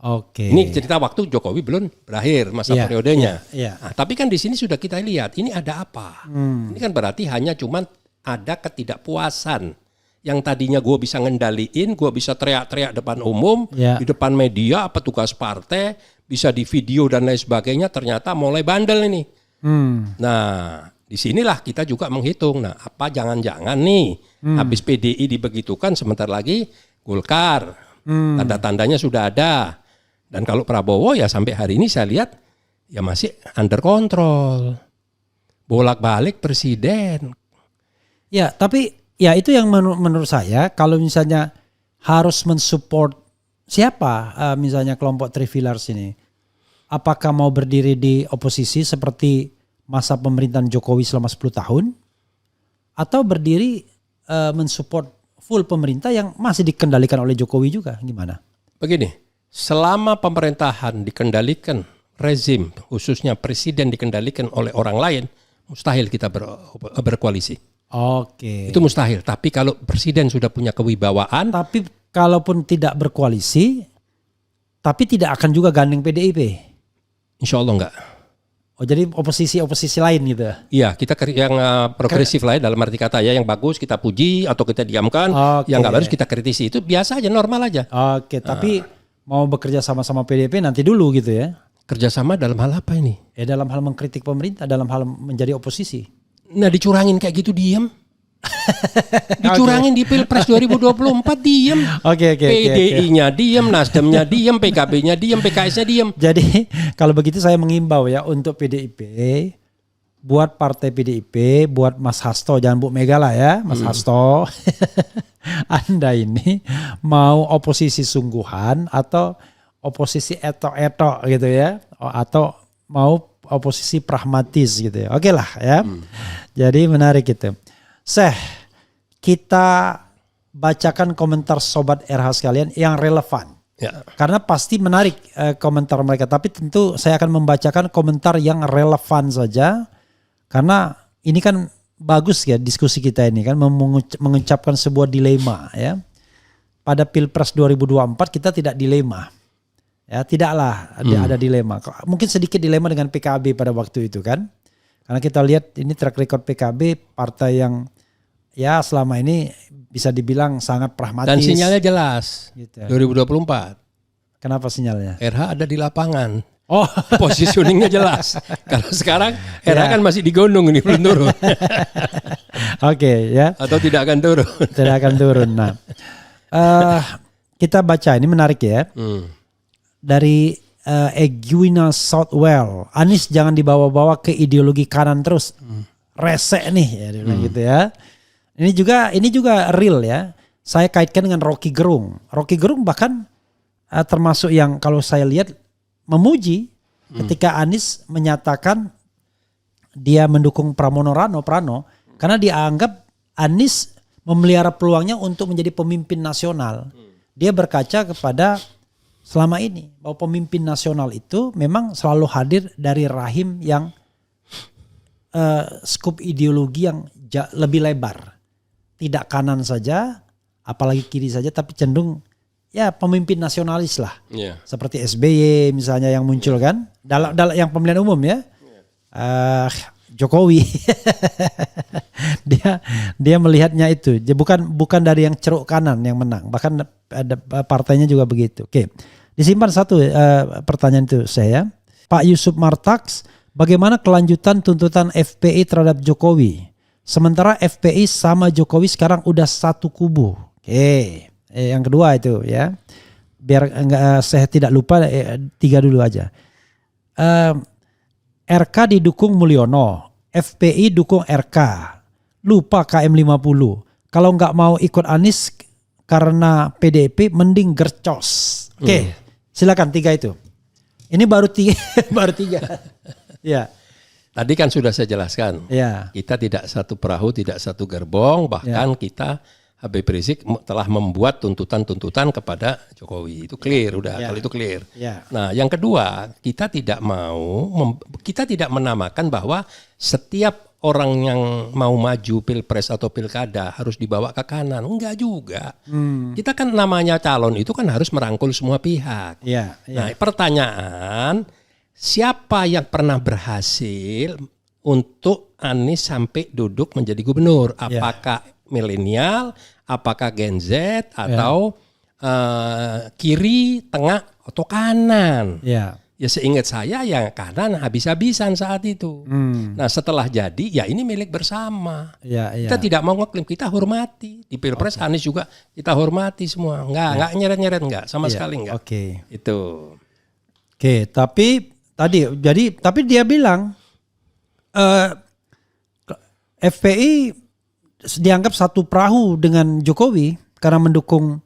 Oke. Ini cerita waktu Jokowi belum berakhir masa periodenya. Iya. Nah, tapi kan di sini sudah kita lihat ini ada apa. Ini kan berarti hanya cuman ada ketidakpuasan. Yang tadinya gue bisa ngendaliin, gue bisa teriak-teriak depan umum, di depan media, petugas partai, bisa di video dan lain sebagainya, ternyata mulai bandel ini. Nah, disinilah kita juga menghitung. Nah, apa jangan-jangan nih, habis PDI dibegitukan, sebentar lagi Golkar, tanda-tandanya sudah ada. Dan kalau Prabowo ya sampai hari ini saya lihat ya masih under control, bolak-balik presiden. Ya, tapi ya itu yang menurut saya kalau misalnya harus mensupport siapa misalnya kelompok Three Pillars ini. Apakah mau berdiri di oposisi seperti masa pemerintahan Jokowi selama 10 tahun atau berdiri mensupport full pemerintah yang masih dikendalikan oleh Jokowi juga, gimana? Begini, selama pemerintahan dikendalikan rezim, khususnya presiden dikendalikan oleh orang lain, mustahil kita berkoalisi. Oke. Itu mustahil. Tapi kalau presiden sudah punya kewibawaan. Tapi kalaupun tidak berkoalisi, tapi tidak akan juga gandeng PDIP? Insya Allah enggak. Oh, jadi oposisi lain gitu? Iya, kita yang progresif lah ya, dalam arti kata ya, yang bagus kita puji atau kita diamkan, yang nggak bagus kita kritisi. Itu biasa aja, normal aja. Oke, tapi mau bekerja sama-sama PDIP nanti dulu gitu ya? Kerjasama dalam hal apa ini? Dalam hal mengkritik pemerintah, dalam hal menjadi oposisi. Nah, dicurangin kayak gitu diem. Dicurangin di Pilpres 2024 diem. Oke. PDI-nya diem, Nasdemnya diem, PKB-nya diem, PKS-nya diem. Jadi kalau begitu saya mengimbau ya untuk PDIP, buat partai PDIP, buat Mas Hasto, jangan Bu Mega lah ya, Mas Hasto. Anda ini mau oposisi sungguhan atau oposisi etok-etok gitu ya, atau mau oposisi pragmatis gitu ya. Oke lah ya. Jadi menarik gitu. Kita bacakan komentar Sobat RH sekalian yang relevan. Ya. Karena pasti menarik komentar mereka. Tapi tentu saya akan membacakan komentar yang relevan saja. Karena ini kan bagus ya diskusi kita ini kan. Mengucapkan sebuah dilema ya. Pada Pilpres 2024 kita tidak dilema. Ya, tidaklah ada dilema. Mungkin sedikit dilema dengan PKB pada waktu itu kan. Karena kita lihat ini track record PKB, partai yang ya selama ini bisa dibilang sangat pragmatis. Dan sinyalnya jelas, gitu. 2024. Kenapa sinyalnya? RH ada di lapangan. Oh, positioningnya jelas. Kalau sekarang RH kan masih digondong ini, belum turun. Oke, ya. Atau tidak akan turun. Tidak akan turun. Nah, kita baca ini menarik ya. Dari Egwina Southwell, Anies jangan dibawa-bawa ke ideologi kanan terus, resek nih ya, dia bilang gitu ya. Ini juga real ya. Saya kaitkan dengan Rocky Gerung. Rocky Gerung bahkan termasuk yang kalau saya lihat memuji ketika Anies menyatakan dia mendukung Prano karena dia anggap Anies memelihara peluangnya untuk menjadi pemimpin nasional. Dia berkaca kepada selama ini bahwa pemimpin nasional itu memang selalu hadir dari rahim yang skup ideologi yang lebih lebar. Tidak kanan saja, apalagi kiri saja, tapi cenderung ya pemimpin nasionalis lah. Yeah. Seperti SBY misalnya yang muncul kan. Dalam yang pemilihan umum ya. Jokowi. dia melihatnya itu. Bukan dari yang ceruk kanan yang menang. Bahkan ada partainya juga begitu. Oke. Disimpan satu pertanyaan itu saya. Pak Yusuf Martax, bagaimana kelanjutan tuntutan FPI terhadap Jokowi? Sementara FPI sama Jokowi sekarang udah satu kubu. Oke. Yang kedua itu ya. Biar saya tidak lupa 3 dulu aja. RK didukung Mulyono, FPI dukung RK. Lupa KM 50. Kalau nggak mau ikut Anies, karena PDIP mending gercos. Oke, silakan 3 itu. Ini baru 3, baru 3. Ya. Tadi kan sudah saya jelaskan. Ya. Kita tidak satu perahu, tidak satu gerbong, bahkan kita Habib Rizik telah membuat tuntutan-tuntutan kepada Jokowi. Itu clear udah, kalau itu clear. Ya. Nah, yang kedua, kita tidak menamakan bahwa setiap orang yang mau maju pilpres atau pilkada harus dibawa ke kanan. Enggak juga. Kita kan namanya calon itu kan harus merangkul semua pihak. Ya. Nah, pertanyaan, siapa yang pernah berhasil untuk Anies sampai duduk menjadi gubernur? Apakah milenial, apakah Gen Z, atau kiri, tengah, atau kanan? Ya seingat saya ya kanan habis-habisan saat itu. Nah setelah jadi ya ini milik bersama. Kita tidak mau ngeklaim, kita hormati. Di pilpres Anies juga kita hormati semua. Enggak nyeret-nyeret enggak, sama sekali enggak. Itu. Tapi tapi dia bilang FPI dianggap satu perahu dengan Jokowi karena mendukung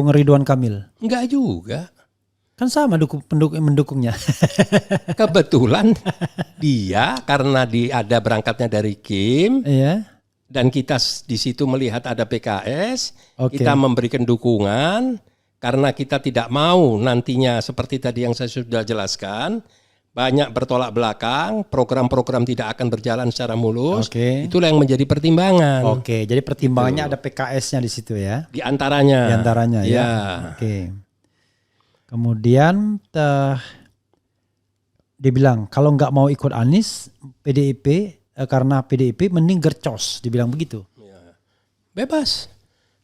Ridwan Kamil. Enggak juga. Kan sama mendukungnya. Kebetulan dia karena ada berangkatnya dari Kim. Dan kita di situ melihat ada PKS, kita memberikan dukungan karena kita tidak mau nantinya seperti tadi yang saya sudah jelaskan. Banyak bertolak belakang, program-program tidak akan berjalan secara mulus. Itulah yang menjadi pertimbangan. Jadi pertimbangannya ada PKS-nya di situ ya? Di antaranya. Ya. Kemudian dia bilang kalau nggak mau ikut Anies, PDIP karena PDIP mending gercos, dibilang begitu. Bebas.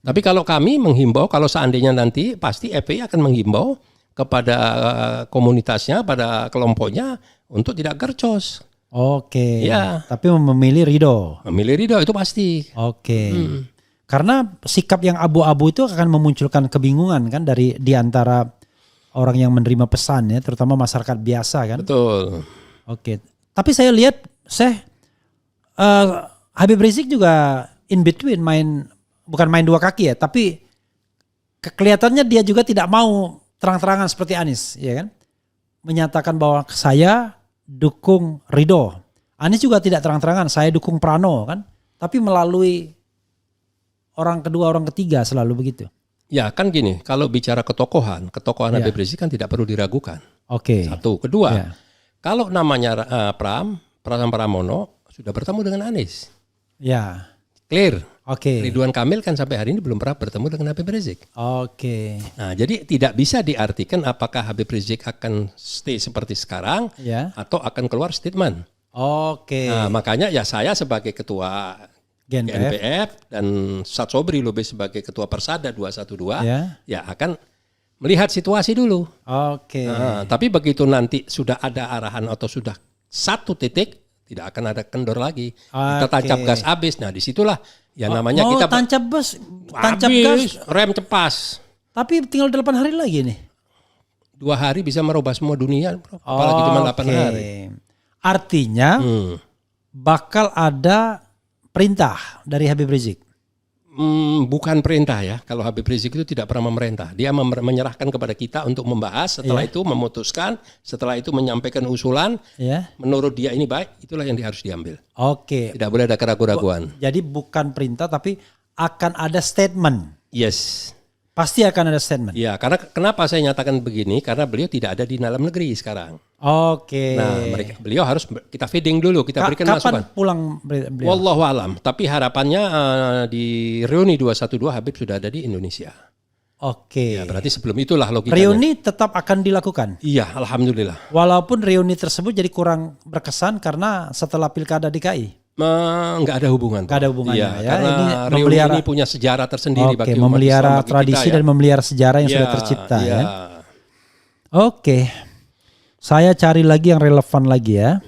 Tapi kalau kami menghimbau, kalau seandainya nanti pasti FPI akan menghimbau kepada komunitasnya, pada kelompoknya untuk tidak gercos. Tapi memilih ridho. Memilih ridho itu pasti. Karena sikap yang abu-abu itu akan memunculkan kebingungan kan di antara orang yang menerima pesan ya, terutama masyarakat biasa kan. Betul. Tapi saya lihat Habib Rizik juga in between bukan main dua kaki ya, tapi kelihatannya dia juga tidak mau terang-terangan seperti Anies, ya kan? Menyatakan bahwa saya dukung Ridho. Anies juga tidak terang-terangan, saya dukung Prano kan? Tapi melalui orang kedua, orang ketiga selalu begitu. Ya kan gini, kalau bicara ketokohan Habib Rizik kan tidak perlu diragukan. Satu, kedua, kalau namanya Pram Pramono sudah bertemu dengan Anies. Clear. Ridwan Kamil kan sampai hari ini belum pernah bertemu dengan Habib Rizik. Nah, jadi tidak bisa diartikan apakah Habib Rizik akan stay seperti sekarang atau akan keluar statement. Nah, makanya ya saya sebagai ketua GNPF dan Ustaz Sobri Lubis sebagai ketua Persada 212 ya akan melihat situasi dulu. Nah, tapi begitu nanti sudah ada arahan atau sudah satu titik, tidak akan ada kendor lagi. Kita tancap gas habis. Nah, disitulah ya namanya kita tancap gas, rem cepas. Tapi tinggal 8 hari lagi nih. 2 hari bisa merubah semua dunia, apalagi cuma 8 hari. Artinya bakal ada perintah dari Habib Rizik. Bukan perintah ya. Kalau Habib Rizik itu tidak pernah memerintah. Dia menyerahkan kepada kita untuk membahas. Setelah itu memutuskan. Setelah itu menyampaikan usulan. Menurut dia ini baik. Itulah yang harus diambil. Tidak boleh ada keraguan-keraguan. Jadi bukan perintah tapi akan ada statement. Yes. Pasti akan ada statement. Ya, karena kenapa saya nyatakan begini? Karena beliau tidak ada di dalam negeri sekarang. Nah, beliau harus kita feeding dulu, kita berikan masukan. Kapan pulang beliau? Wallahu alam. Tapi harapannya di reuni 212 Habib sudah ada di Indonesia. Ya, berarti sebelum itulah logikanya. Reuni tetap akan dilakukan? Iya, alhamdulillah. Walaupun reuni tersebut jadi kurang berkesan karena setelah pilkada DKI. Nggak ada hubungan. Nggak ada hubungannya ya. Karena reuni ini punya sejarah tersendiri bagi umat memelihara Islam, bagi tradisi kita, dan memelihara sejarah yang sudah tercipta ya. Saya cari lagi yang relevan lagi ya.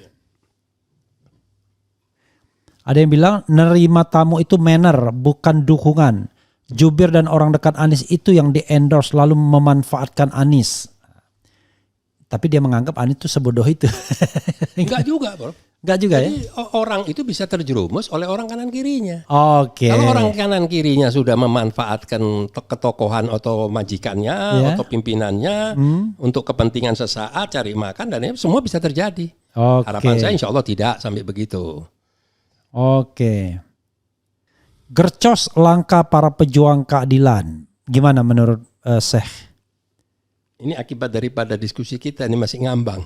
Ada yang bilang nerima tamu itu manner bukan dukungan. Jubir dan orang dekat Anies itu yang di-endorse lalu memanfaatkan Anies. Tapi dia menganggap Anies itu sebodoh itu. Enggak juga, bro. Enggak juga ya? Jadi orang itu bisa terjerumus oleh orang kanan kirinya. Oke. Kalau orang kanan kirinya sudah memanfaatkan ketokohan atau majikannya atau pimpinannya untuk kepentingan sesaat, cari makan, dan ini semua bisa terjadi. Oke. Harapan saya insya Allah tidak sampai begitu. Oke. Gercos langkah para pejuang keadilan. Gimana menurut Syekh? Ini akibat daripada diskusi kita, ini masih ngambang.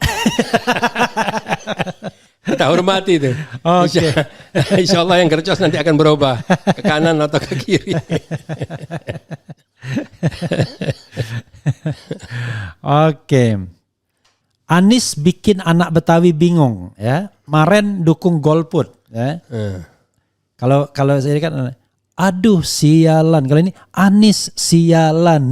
Kita hormati itu. Oke. Insya Allah yang gercos nanti akan berubah ke kanan atau ke kiri. Oke. Anies bikin anak Betawi bingung ya. Maren dukung golput ya. Kalau saya kan aduh sialan. Kalau ini Anies sialan.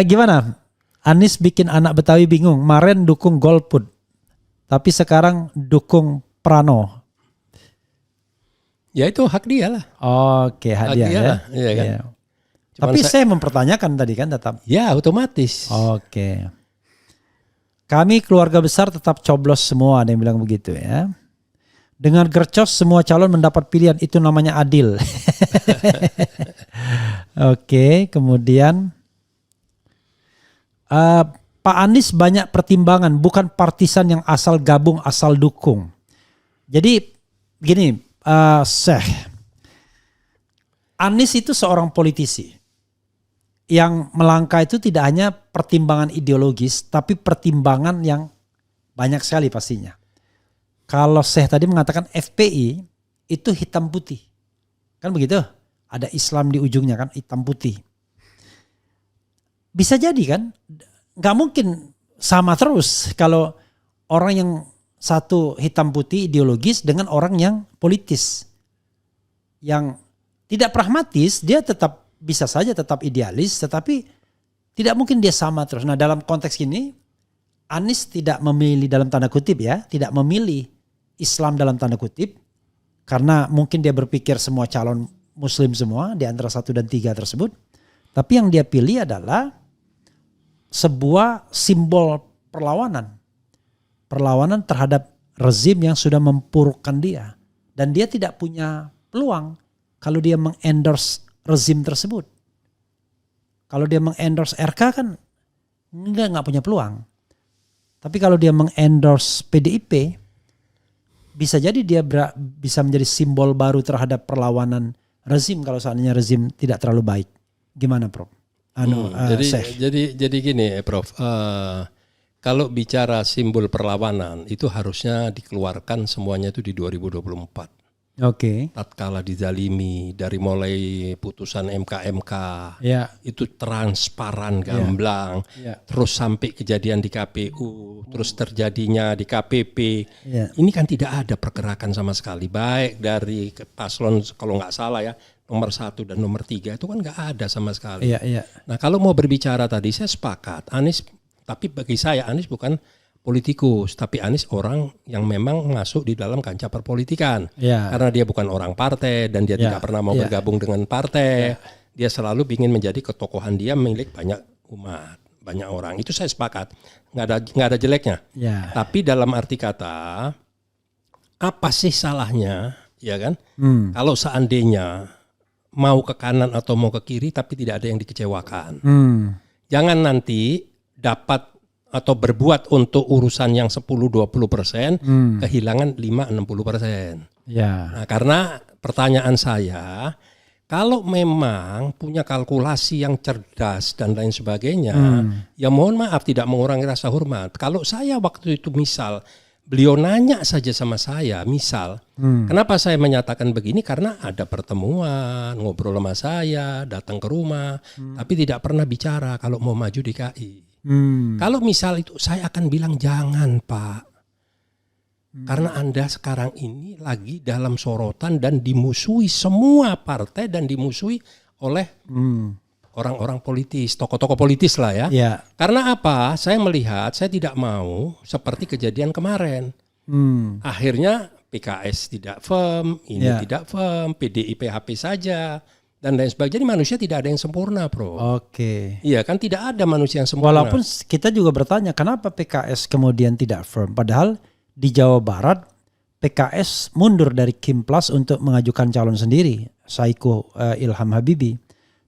Gimana? Anies bikin anak Betawi bingung. Maren dukung golput. Tapi sekarang dukung Prano. Ya itu hak dia lah. Oke, hak dia ya. Lah, iya kan? Ya. Tapi saya mempertanyakan tadi kan tetap. Ya otomatis. Oke. Kami keluarga besar tetap coblos semua, ada yang bilang begitu ya. Dengan gercos semua calon mendapat pilihan, itu namanya adil. Oke, kemudian Pak Anies banyak pertimbangan, bukan partisan yang asal gabung, asal dukung. Jadi gini, Syekh, Anies itu seorang politisi yang melangkah itu tidak hanya pertimbangan ideologis, tapi pertimbangan yang banyak sekali pastinya. Kalau Syekh tadi mengatakan FPI itu hitam putih, kan begitu? Ada Islam di ujungnya kan, hitam putih. Bisa jadi kan, nggak mungkin sama terus kalau orang yang satu hitam putih ideologis dengan orang yang politis. Yang tidak pragmatis, dia tetap bisa saja tetap idealis, tetapi tidak mungkin dia sama terus. Nah dalam konteks ini, Anies tidak memilih dalam tanda kutip ya, tidak memilih Islam dalam tanda kutip, karena mungkin dia berpikir semua calon Muslim semua di antara 1 dan 3 tersebut. Tapi yang dia pilih adalah sebuah simbol perlawanan. Perlawanan terhadap rezim yang sudah memburukkan dia. Dan dia tidak punya peluang kalau dia mengendorse rezim tersebut. Kalau dia mengendorse RK kan nggak punya peluang. Tapi kalau dia mengendorse PDIP, bisa jadi dia bisa menjadi simbol baru terhadap perlawanan rezim kalau seandainya rezim tidak terlalu baik. Gimana, Prof? Jadi gini, Prof. Kalau bicara simbol perlawanan itu harusnya dikeluarkan semuanya itu di 2024. Oke. Tatkala dizalimi dari mulai putusan MK itu transparan gamblang, terus sampai kejadian di KPU, terus terjadinya di KPP. Ini kan tidak ada pergerakan sama sekali, baik dari paslon kalau nggak salah ya nomor 1 dan nomor 3 itu kan nggak ada sama sekali. Nah kalau mau berbicara tadi saya sepakat Anies, tapi bagi saya Anies bukan politikus, tapi Anies orang yang memang masuk di dalam kancah perpolitikan. Karena dia bukan orang partai dan dia tidak pernah mau bergabung dengan partai. Dia selalu ingin menjadi ketokohan dia milik banyak umat, banyak orang. Itu saya sepakat. Nggak ada jeleknya. Tapi dalam arti kata, apa sih salahnya, ya kan? Kalau seandainya mau ke kanan atau mau ke kiri, tapi tidak ada yang dikecewakan. Jangan nanti dapat atau berbuat untuk urusan yang 10-20% kehilangan 5-60%. Nah, karena pertanyaan saya, kalau memang punya kalkulasi yang cerdas dan lain sebagainya, ya mohon maaf tidak mengurangi rasa hormat. Kalau saya waktu itu misal beliau nanya saja sama saya, misal, kenapa saya menyatakan begini? Karena ada pertemuan, ngobrol sama saya, datang ke rumah, tapi tidak pernah bicara kalau mau maju DKI. Kalau misal itu saya akan bilang jangan Pak, karena Anda sekarang ini lagi dalam sorotan dan dimusuhi semua partai dan dimusuhi oleh orang-orang politis, tokoh-tokoh politis lah ya. Karena apa? Saya melihat saya tidak mau seperti kejadian kemarin. Akhirnya PKS tidak firm, ini tidak firm, PDIP HP saja, dan lain sebagainya. Jadi manusia tidak ada yang sempurna, Bro. Oke. Iya kan, tidak ada manusia yang sempurna. Walaupun kita juga bertanya kenapa PKS kemudian tidak firm. Padahal di Jawa Barat PKS mundur dari Kimplas untuk mengajukan calon sendiri, Saiku Ilham Habibie.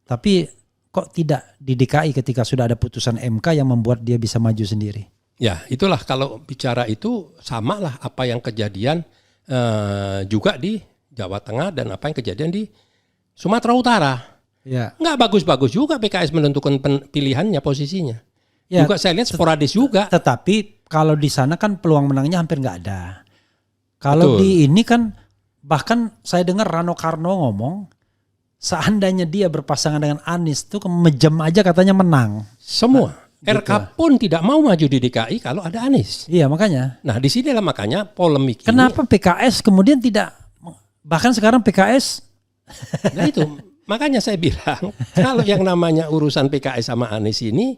Tapi kok tidak di DKI ketika sudah ada putusan MK yang membuat dia bisa maju sendiri? Ya, itulah kalau bicara itu sama lah apa yang kejadian juga di Jawa Tengah dan apa yang kejadian di Sumatera Utara. Ya. Nggak bagus-bagus juga PKS menentukan pilihannya, posisinya. Ya, Juga saya lihat sporadis juga. Tetapi kalau di sana kan peluang menangnya hampir nggak ada. Kalau Betul. di ini kan bahkan saya dengar Rano Karno ngomong seandainya dia berpasangan dengan Anies tuh mejam aja katanya menang. Semua. Gitu. RK pun tidak mau maju di DKI kalau ada Anies. Iya makanya. Nah di sinilah makanya polemik ini. Kenapa PKS kemudian tidak, bahkan sekarang PKS Nah itu makanya saya bilang kalau yang namanya urusan PKS sama Anies ini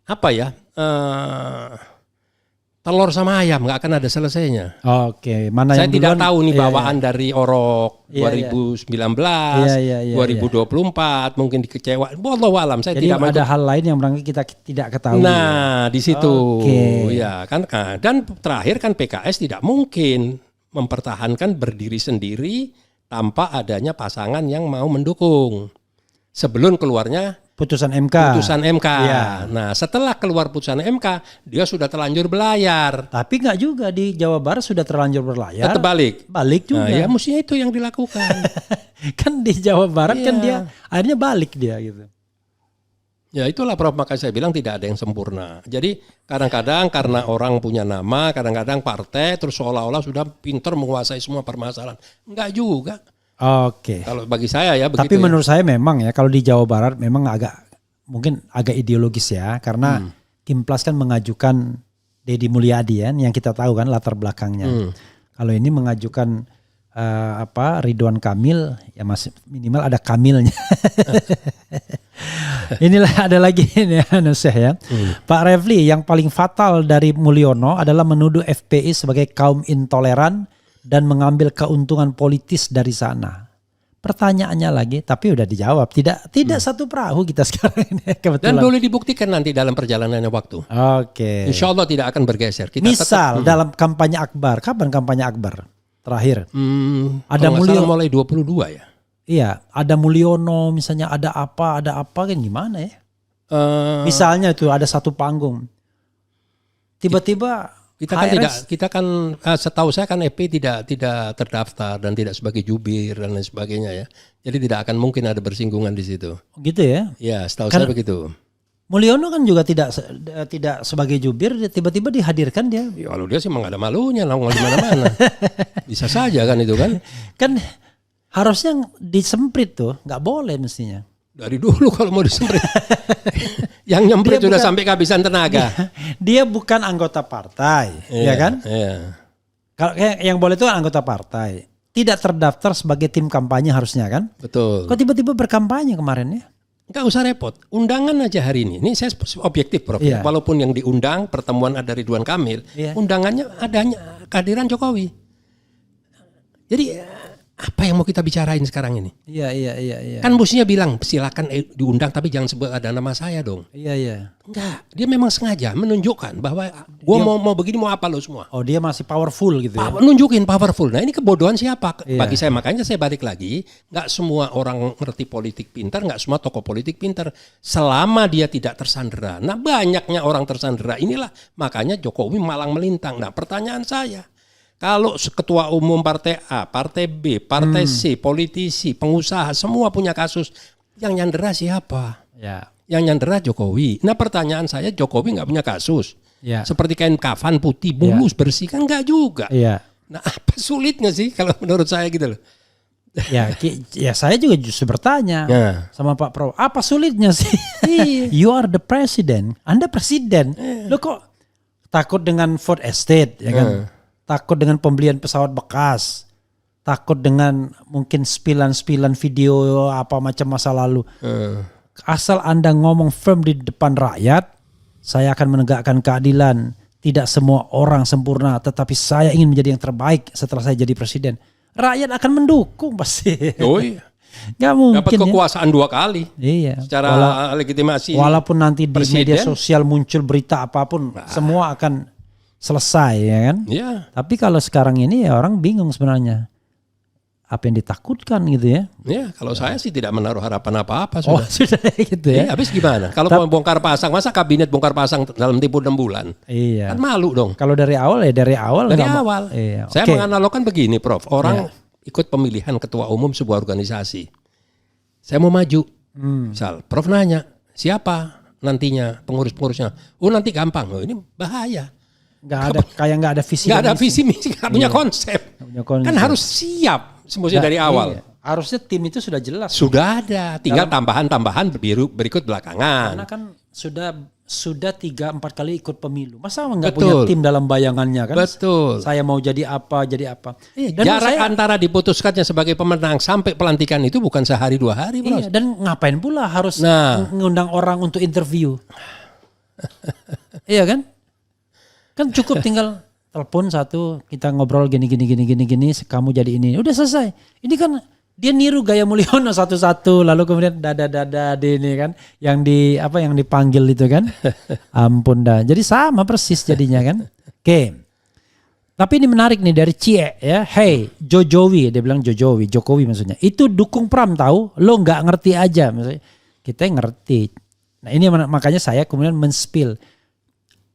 apa ya, telur sama ayam nggak akan ada selesainya. Oke, mana Saya yang tidak duluan? tahu nih Iya, bawaan dari Orok Iya, 2019, Iya, 2024 mungkin dikecewa. Wallahu alam saya Jadi tidak mau ada ikut. hal lain yang barangkali kita tidak ketahui. Nah di situ Oke. ya kan. Dan terakhir kan PKS tidak mungkin mempertahankan berdiri sendiri tanpa adanya pasangan yang mau mendukung sebelum keluarnya Putusan MK. putusan MK. Iya. Nah setelah keluar putusan MK dia sudah terlanjur belayar. Tapi nggak juga di Jawa Barat sudah terlanjur berlayar. Tetap balik. Balik juga. Nah, ya mestinya itu yang dilakukan. Kan di Jawa Barat kan Iya. dia akhirnya balik dia gitu. Ya itulah Prof, maka saya bilang tidak ada yang sempurna. Jadi kadang-kadang karena orang punya nama, kadang-kadang partai terus seolah-olah sudah pintar menguasai semua permasalahan. Enggak juga. Oke. Kalau bagi saya ya begitu. Tapi menurut saya memang ya kalau di Jawa Barat memang mungkin agak ideologis ya karena Kimplas kan mengajukan Deddy Mulyadi ya, yang kita tahu kan latar belakangnya. Kalau ini mengajukan Ridwan Kamil ya masih minimal ada Kamilnya. Inilah ada lagi ini ya. Pak Refli, yang paling fatal dari Mulyono adalah menuduh FPI sebagai kaum intoleran dan mengambil keuntungan politis dari sana. Pertanyaannya lagi, tapi udah dijawab. Tidak satu perahu kita sekarang ini kebetulan. Dan boleh dibuktikan nanti dalam perjalanannya waktu. Oke. Insya Allah tidak akan bergeser. Kita Misal dalam kampanye Akbar, kapan kampanye Akbar terakhir? ada mulai 22 ya. Iya, ada Mulyono misalnya, ada apa kan gimana ya? Misalnya itu ada satu panggung, tiba-tiba Kita kan setahu saya kan FP tidak terdaftar dan tidak sebagai jubir dan lain sebagainya ya. Jadi tidak akan mungkin ada bersinggungan di situ. gitu ya. Ya, setahu saya begitu. Mulyono kan juga tidak sebagai jubir, tiba-tiba dihadirkan dia. Ya kalau dia sih memang ada malunya nongol di mana-mana. Bisa saja kan itu kan. Kan harusnya disemprit tuh, nggak boleh mestinya. Dari dulu kalau mau disemprit. Yang nyemprit sudah sampai kehabisan tenaga. Dia bukan anggota partai, ya kan? Iya. Kalau yang boleh itu anggota partai, tidak terdaftar sebagai tim kampanye harusnya kan? Betul. Kok tiba-tiba berkampanye kemarin ya? Enggak usah repot. Undangan aja hari ini. Ini saya objektif, Prof. Iya. Walaupun yang diundang pertemuan ada Ridwan Kamil, undangannya adanya kehadiran Jokowi. Jadi apa yang mau kita bicarain sekarang ini? Iya. Kan mestinya bilang silakan diundang tapi jangan sebut ada nama saya dong. Iya. Enggak, dia memang sengaja menunjukkan bahwa gua mau begini mau apa lo semua. Oh dia masih powerful gitu ya? Nunjukin powerful. Nah ini kebodohan siapa? Bagi saya makanya saya balik lagi. Nggak semua orang ngerti politik pintar, nggak semua tokoh politik pintar. Selama dia tidak tersandera. Nah banyaknya orang tersandera. Inilah makanya Jokowi malang melintang. Nah pertanyaan saya. Kalau ketua umum partai A, partai B, partai C, politisi, pengusaha, semua punya kasus. Yang nyandera siapa? Ya. Yang nyandera Jokowi. Nah pertanyaan saya, Jokowi nggak punya kasus. Ya. Seperti kain kafan putih, mulus, bersih, kan nggak juga. Iya. Nah apa sulitnya sih kalau menurut saya gitu loh. Ya saya juga justru bertanya sama Pak Prabowo, apa sulitnya sih? You are the president, Anda presiden. Lo kok takut dengan food estate, ya kan? Takut dengan pembelian pesawat bekas, takut dengan mungkin spilan-spilan video apa macam masa lalu. Asal Anda ngomong firm di depan rakyat, saya akan menegakkan keadilan. Tidak semua orang sempurna, tetapi saya ingin menjadi yang terbaik setelah saya jadi presiden. Rakyat akan mendukung pasti. Oh iya. Nggak mungkin Dapat kekuasaan 2 kali Iya. secara legitimasi. Walaupun nanti di presiden. media sosial muncul berita apapun, semua akan selesai ya kan. Iya. Tapi kalau sekarang ini ya orang bingung sebenarnya. Apa yang ditakutkan gitu ya. Ya, kalau saya sih tidak menaruh harapan apa-apa Oh sudah. sudah gitu ya. Habis gimana? Kalau bongkar pasang, masa kabinet bongkar pasang dalam tempo 6 bulan? Iya. Kan malu dong. Kalau dari awal ya dari awal. Dari nggak mau- awal. Iya. Saya Oke. menganalogkan begini, Prof. Orang ikut pemilihan ketua umum sebuah organisasi. Saya mau maju. Misal, Prof nanya, siapa nantinya pengurus-pengurusnya? Oh, nanti gampang. Oh, ini bahaya. Nggak ada visi. Nggak dan ada misi. visi misi, nggak punya konsep. punya konsep. Kan harus siap semestinya dari awal. Iya. Harusnya tim itu sudah jelas. Sudah ada, tinggal tambahan-tambahan berikut belakangan. Karena kan sudah 3-4 kali ikut pemilu. Masa nggak Betul. punya tim dalam bayangannya kan? Betul. Saya mau jadi apa. Dan Jarak antara diputuskannya sebagai pemenang sampai pelantikan itu bukan sehari 2 hari, Bro. iya, dan ngapain pula harus Nah. mengundang orang untuk interview? Iya kan? Kan cukup tinggal telepon satu, kita ngobrol gini, kamu jadi ini. Udah selesai. Ini kan dia niru gaya Mulyono satu-satu, lalu kemudian dada ini kan yang dipanggil itu kan. Ampun dah. Jadi sama persis jadinya kan. Oke. Tapi ini menarik nih dari Cie ya. Hey, Jojowi, dia bilang Jokowi maksudnya. Itu dukung Pram tahu, lo nggak ngerti aja maksudnya. Kita ngerti. Nah, ini makanya saya kemudian men-spill.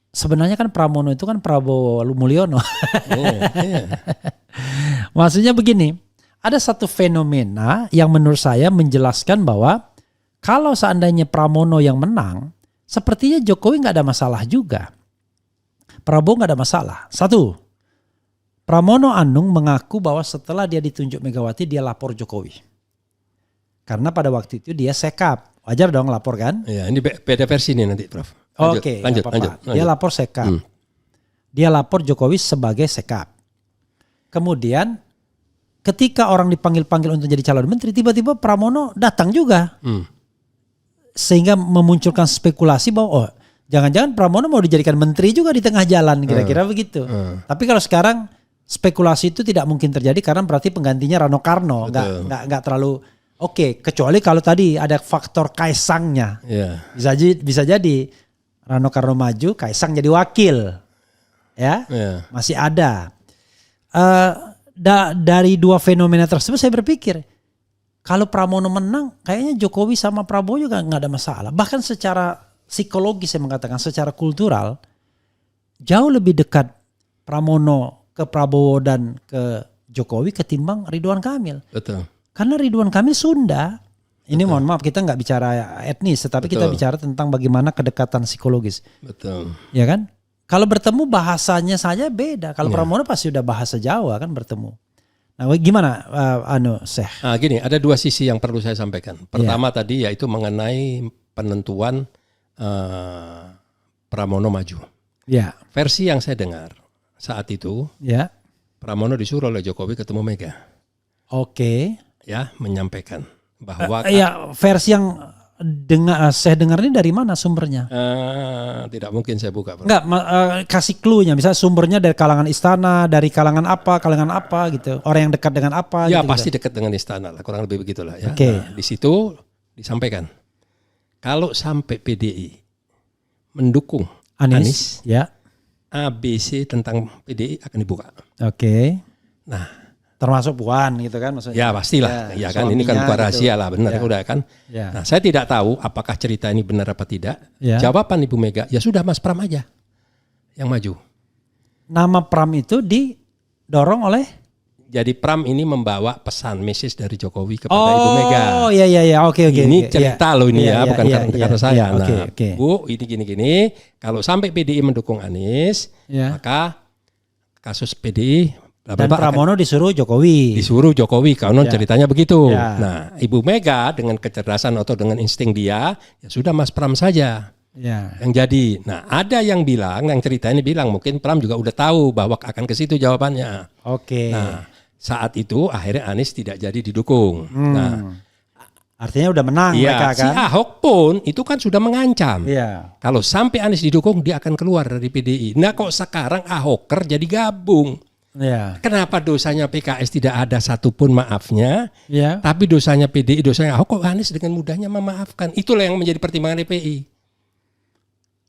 Sebenarnya kan Pramono itu kan Prabowo Mulyono. Iya. Maksudnya begini, ada satu fenomena yang menurut saya menjelaskan bahwa kalau seandainya Pramono yang menang, sepertinya Jokowi nggak ada masalah juga. Prabowo nggak ada masalah. Satu, Pramono Anung mengaku bahwa setelah dia ditunjuk Megawati dia lapor Jokowi. Karena pada waktu itu dia sekap. Wajar dong lapor kan? Iya, ini beda versi nih nanti, Prof. Oke, Lanjut. Dia lapor sekap. Dia lapor Jokowi sebagai sekap. Kemudian ketika orang dipanggil-panggil untuk jadi calon menteri, tiba-tiba Pramono datang juga. Sehingga memunculkan spekulasi bahwa jangan-jangan Pramono mau dijadikan menteri juga di tengah jalan, kira-kira begitu. Tapi kalau sekarang spekulasi itu tidak mungkin terjadi karena berarti penggantinya Rano Karno, nggak terlalu oke, kecuali kalau tadi ada faktor Kaisangnya. Iya. Bisa jadi Rano Karno maju, Kaisang jadi wakil. Ya. Iya. Masih ada. Dari dua fenomena tersebut saya berpikir kalau Pramono menang kayaknya Jokowi sama Prabowo juga nggak ada masalah. Bahkan secara psikologis saya mengatakan, secara kultural jauh lebih dekat Pramono ke Prabowo dan ke Jokowi ketimbang Ridwan Kamil. Betul. Karena Ridwan Kamil Sunda. Ini mohon maaf kita nggak bicara etnis, tetapi kita bicara tentang bagaimana kedekatan psikologis. Betul. Ya kan? Kalau bertemu bahasanya saja beda. Kalau Pramono pasti udah bahasa Jawa kan bertemu. Nah, gimana Syekh? Nah, gini, ada 2 sisi yang perlu saya sampaikan. Pertama tadi yaitu mengenai penentuan Pramono maju. Ya. Versi yang saya dengar saat itu, Ya. Pramono disuruh oleh Jokowi ketemu Mega. Oke. Ya, menyampaikan bahwa Ya, versi yang saya dengar ini dari mana sumbernya? tidak mungkin saya buka, Bro. Enggak, kasih clue-nya. Misalnya sumbernya dari kalangan istana, dari kalangan apa gitu. Orang yang dekat dengan apa Ya, gitu. pasti dekat dengan istana lah, kurang lebih begitulah ya. Oke. Nah, di situ disampaikan kalau sampai PDI mendukung Anies, Ya. ABC tentang PDI akan dibuka. Oke. Nah, Termasuk Puan gitu kan maksudnya. ya pastilah, ya kan ini suaminya kan bukan rahasia gitu. lah, benar Ya. udah kan. Ya. Nah, saya tidak tahu apakah cerita ini benar apa tidak. Ya. Jawaban Ibu Mega, ya sudah Mas Pram aja yang maju. Nama Pram itu didorong oleh Jadi Pram ini membawa pesan message dari Jokowi kepada Ibu Mega. Oh iya oke. Ini cerita loh ini Iya, ya, bukan kata saya. Nah, oke. Bu, ini gini. Kalau sampai PDI mendukung Anies, Ya. maka kasus PDI Dan Pramono disuruh Jokowi. disuruh Jokowi. Konon Ya. ceritanya begitu. Ya. Nah, Ibu Mega dengan kecerdasan atau dengan insting dia, ya sudah Mas Pram saja Ya. yang jadi. Nah, ada yang bilang, yang cerita ini bilang mungkin Pram juga udah tahu bahwa akan ke situ jawabannya. Oke. Nah, saat itu akhirnya Anies tidak jadi didukung. Nah, Artinya udah menang mereka si kan? Ahok pun itu kan sudah mengancam. Iya. Kalau sampai Anies didukung, dia akan keluar dari PDI. Nah, kok sekarang Ahoker jadi gabung. Ya. Kenapa dosanya PKS tidak ada satupun maafnya, Ya. tapi dosanya PDI, dosanya Ahok kok Anies dengan mudahnya memaafkan? Itulah yang menjadi pertimbangan DPI.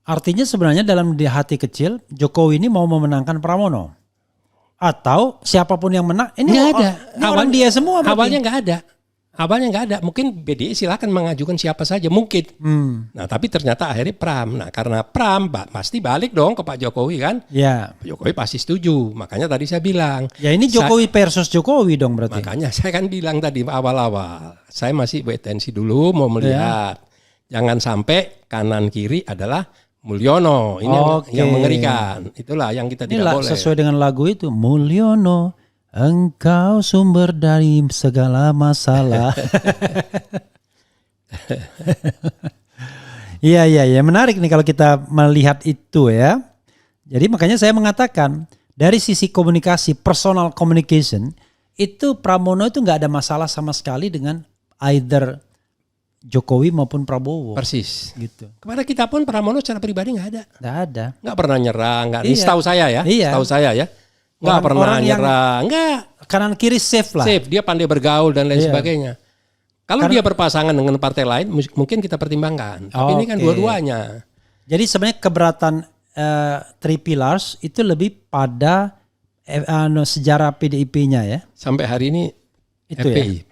Artinya sebenarnya dalam di hati kecil Jokowi ini mau memenangkan Pramono. Atau siapapun yang menang, ini Nggak ada. Ini orang dia semua berarti. Awalnya nggak ada. Awalnya nggak ada. Mungkin PDI silakan mengajukan siapa saja, mungkin. Nah, tapi ternyata akhirnya Pram. Nah, karena Pram pasti balik dong ke Pak Jokowi kan. Ya. Pak Jokowi pasti setuju. Makanya tadi saya bilang. Ya ini Jokowi versus Jokowi dong berarti. Makanya saya kan bilang tadi awal-awal. Saya masih wait and see dulu mau melihat. Jangan sampai kanan kiri adalah Mulyono. Ini yang mengerikan. Itulah yang kita tidak boleh. Sesuai dengan lagu itu. Mulyono, engkau sumber dari segala masalah. Iya. Menarik nih kalau kita melihat itu ya. Jadi makanya saya mengatakan dari sisi komunikasi, personal communication, itu Pramono itu nggak ada masalah sama sekali dengan either Jokowi maupun Prabowo. Persis. Gitu. Kepada kita pun Pramono secara pribadi nggak ada. Nggak ada. Nggak pernah nyerang. Ini Iya. setahu saya ya. Iya. Setahu saya ya. Nggak pernah Orang-orang yang nyerang. Nggak. Kanan kiri safe lah. Safe. Dia pandai bergaul dan lain Iya. sebagainya. Kalau dia berpasangan dengan partai lain, mungkin kita pertimbangkan. Tapi ini kan Oke. dua-duanya. Jadi sebenarnya keberatan Three Pillars itu lebih pada sejarah PDIP-nya ya. Sampai hari ini Itu FPI.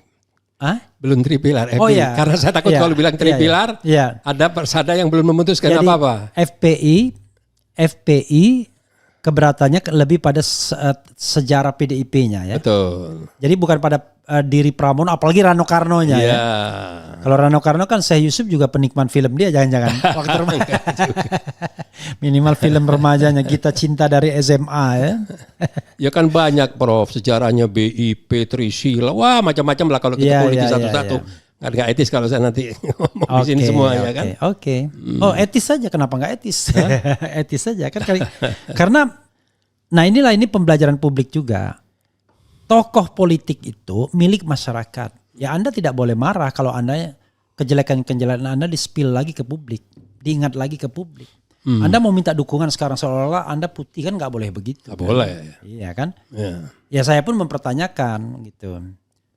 Hah? Belum tripilar FPI. Oh iya. Karena saya takut Iya. kalau bilang tripilar, Iya. ada persada yang belum memutuskan Jadi apa-apa. FPI keberatannya lebih pada sejarah PDIP-nya ya. Betul. Jadi bukan pada diri Pramono, apalagi Rano Karnonya Iya. ya. Kalau Rano Karno kan Syekh Yusuf juga penikmat film dia, jangan-jangan waktu remaja. Minimal film remajanya Kita Cinta dari SMA ya. Ya kan banyak Prof, sejarahnya BIP, Trisila, wah macam-macam lah kalau kita Iya, kuliti iya, satu-satu. iya. Nggak etis kalau saya nanti ngomong di sini semua ya kan. Oke. Oh etis saja, kenapa nggak etis? Etis saja kan karena nah ini pembelajaran publik juga. Tokoh politik itu milik masyarakat. Ya Anda tidak boleh marah kalau Anda kejelekan-kejelekan Anda di-spill lagi ke publik, diingat lagi ke publik. Anda mau minta dukungan sekarang seolah-olah Anda putih, kan nggak boleh begitu. Nggak kan? boleh. Iya kan? Ya. Ya saya pun mempertanyakan gitu.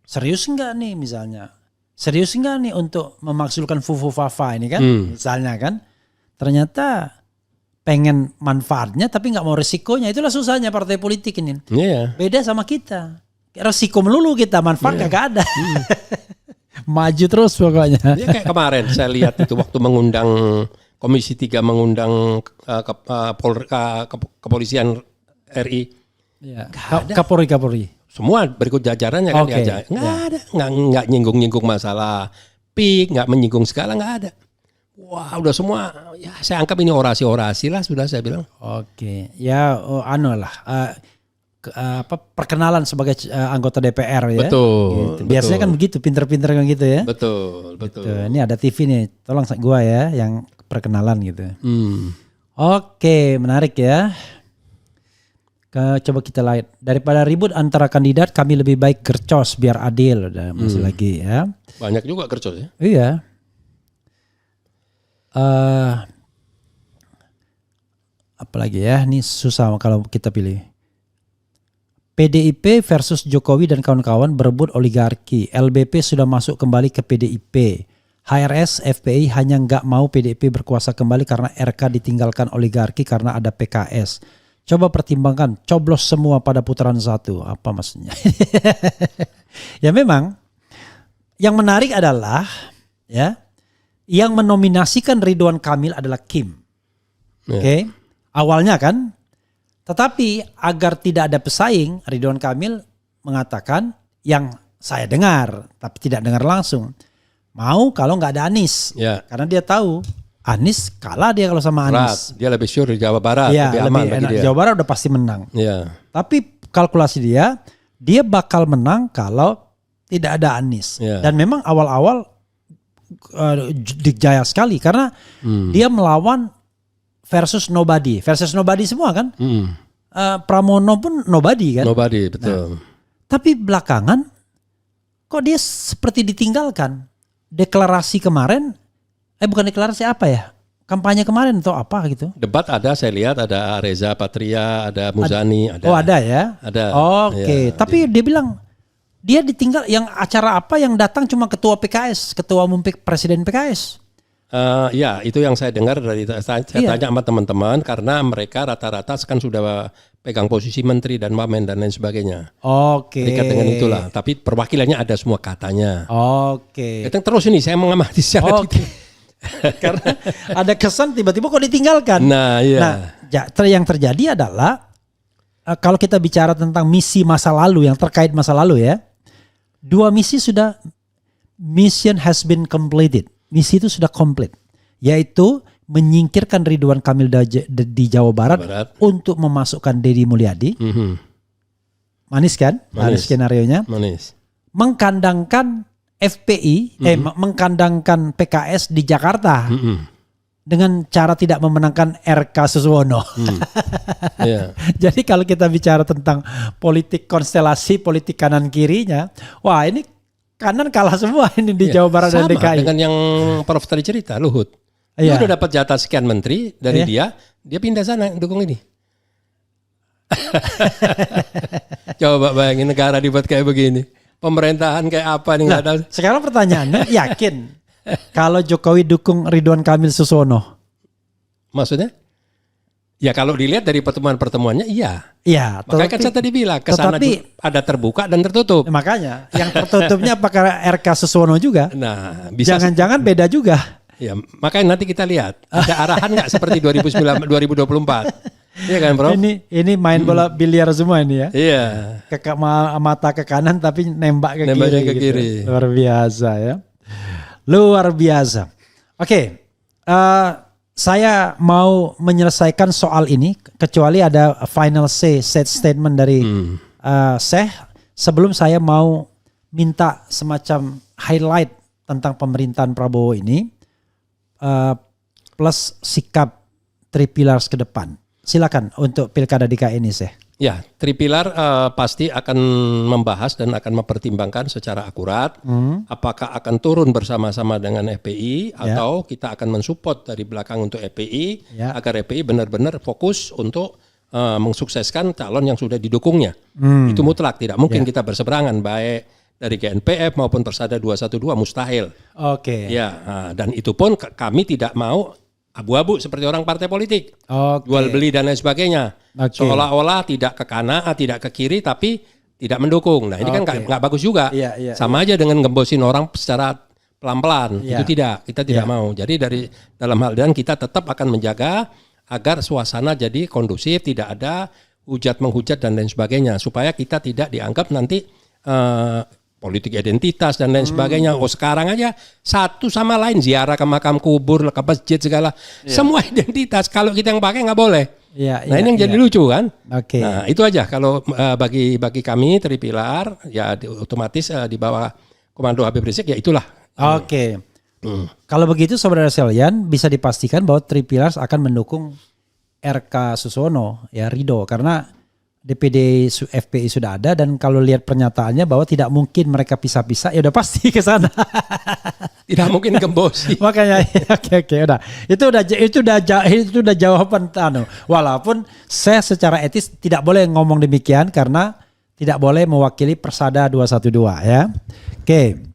Serius enggak nih misalnya? Serius enggak nih untuk memaksulkan Fufu Fafa ini kan? Misalnya kan? Ternyata pengen manfaatnya tapi nggak mau resikonya. Itulah susahnya partai politik ini. Iya. Beda sama kita. Resiko melulu kita, manfaat kagak ada. Maju terus pokoknya. Ya kayak kemarin saya lihat itu waktu mengundang Komisi 3 mengundang kepolisian RI. Ya. Kapolri. Semua berikut jajarannya kan Oke, diajak. Nggak ada, nggak nyinggung-nyinggung masalah PIK, nggak menyinggung segala, nggak ada. Wah udah semua, ya saya anggap ini orasi-orasi lah sudah saya bilang. Oke, ya perkenalan sebagai anggota DPR ya. Betul. Gitu. Biasanya betul. kan begitu, pinter-pinter kan gitu ya. Betul. Gitu. Ini ada TV nih, tolong gua ya yang perkenalan gitu. Oke, menarik ya. Coba kita lihat. Daripada ribut antara kandidat, kami lebih baik gercos biar adil. Udah masih lagi ya. Banyak juga kercos ya. Iya. Apalagi ya, ini susah kalau kita pilih. PDIP versus Jokowi dan kawan-kawan berebut oligarki. LBP sudah masuk kembali ke PDIP. HRS, FPI hanya nggak mau PDIP berkuasa kembali karena RK ditinggalkan oligarki karena ada PKS. Coba pertimbangkan, coblos semua pada putaran 1. Apa maksudnya? Ya memang, yang menarik adalah ya, yang menominasikan Ridwan Kamil adalah Kim. Oke. Awalnya kan. Tetapi agar tidak ada pesaing, Ridwan Kamil mengatakan yang saya dengar, tapi tidak dengar langsung. Mau kalau nggak ada Anies. Ya. Karena dia tahu Anies kalah dia kalau sama Anies. Dia lebih sure di Jawa Barat, Iya, lebih aman lebih bagi enak. dia. Jawa Barat udah pasti menang. Iya. Tapi kalkulasi dia bakal menang kalau tidak ada Anies. Ya. Dan memang awal-awal dijaya sekali karena dia melawan versus nobody semua kan. Pramono pun nobody kan. Nobody, betul. Tapi belakangan kok dia seperti ditinggalkan. Deklarasi kemarin, bukan deklarasi apa ya? kampanye kemarin atau apa gitu? Debat ada, saya lihat ada Reza Patria, ada Muzani, ada. Oh ada ya? Ada. Oke, Ya, tapi dia bilang dia ditinggal yang acara apa yang datang cuma ketua PKS, ketua umum presiden PKS. Ya, itu yang saya dengar dari saya tanya sama teman-teman karena mereka rata-rata kan sudah pegang posisi menteri dan wamen dan lain sebagainya. Oke. Terikat dengan itulah, tapi perwakilannya ada semua katanya. Oke. Kita terus ini saya mengamati secara Oke. Karena ada kesan tiba-tiba kok ditinggalkan. Nah, iya. Nah, yang terjadi adalah kalau kita bicara tentang misi masa lalu yang terkait masa lalu ya, 2 misi sudah mission has been completed. Misi itu sudah komplit, yaitu menyingkirkan Ridwan Kamil di Jawa Barat untuk memasukkan Deddy Mulyadi. Manis kan? Manis skenarionya. Manis. Mengkandangkan FPI, mengkandangkan PKS di Jakarta dengan cara tidak memenangkan RK Suswono. Yeah. Jadi kalau kita bicara tentang politik konstelasi, politik kanan kirinya, wah ini kanan kalah semua ini di Jawa Barat dan DKI. Sama dengan yang Prof tadi cerita, Luhut. Iya. Dia udah dapat jatah sekian menteri dari dia pindah sana dukung ini. Coba bayangin negara dibuat kayak begini. Pemerintahan kayak apa nih nggak tahu. Sekarang pertanyaannya, yakin kalau Jokowi dukung Ridwan Kamil Suswono? Maksudnya? Ya kalau dilihat dari pertemuan-pertemuannya iya. Iya. Makanya kan saya tadi bilang kesana ada terbuka dan tertutup. Makanya yang tertutupnya apakah RK Suswono juga? Nah, bisa. Jangan-jangan beda juga. Ya, makanya nanti kita lihat ada arahan nggak seperti 2024. Iya kan, Bro? Ini main bola biliar semua ini ya. Iya. Mata ke kanan tapi nembak ke Nembaknya kiri. ke kiri. Gitu. Luar biasa ya. Luar biasa. Oke. Saya mau menyelesaikan soal ini kecuali ada final set statement dari Syekh sebelum saya mau minta semacam highlight tentang pemerintahan Prabowo ini plus sikap 3 pillars ke depan. Silakan untuk Pilkada DKI ini, Syekh. Ya, Tripilar pasti akan membahas dan akan mempertimbangkan secara akurat apakah akan turun bersama-sama dengan FPI atau kita akan mensupport dari belakang untuk FPI agar FPI benar-benar fokus untuk mensukseskan calon yang sudah didukungnya. Itu mutlak, tidak mungkin kita berseberangan baik dari GNPF maupun Persada 212 mustahil. Oke. Ya, dan itu pun kami tidak mau abu-abu seperti orang partai politik, jual beli dan lain sebagainya, seolah-olah tidak ke kanan, tidak ke kiri, tapi tidak mendukung. Nah ini kan nggak bagus juga, sama aja dengan ngembosin orang secara pelan-pelan, itu kita tidak mau. Jadi dalam hal dan kita tetap akan menjaga agar suasana jadi kondusif, tidak ada hujat menghujat dan lain sebagainya, supaya kita tidak dianggap nanti politik identitas dan lain sebagainya. Oh sekarang aja satu sama lain ziarah ke makam kubur, ke masjid segala, semua identitas. Kalau kita yang pakai nggak boleh. Nah ini yang jadi lucu kan. Nah itu aja kalau bagi kami Tripilar ya otomatis di bawah komando Habib Rizik ya itulah. Kalau begitu saudara sekalian bisa dipastikan bahwa Tripilars akan mendukung RK Suswono ya Ridho karena DPD FPI sudah ada dan kalau lihat pernyataannya bahwa tidak mungkin mereka pisah-pisah ya udah pasti ke sana. Tidak mungkin gembosi. Makanya oke udah. Itu udah jawaban walaupun saya secara etis tidak boleh ngomong demikian karena tidak boleh mewakili Persada 212 ya. Oke.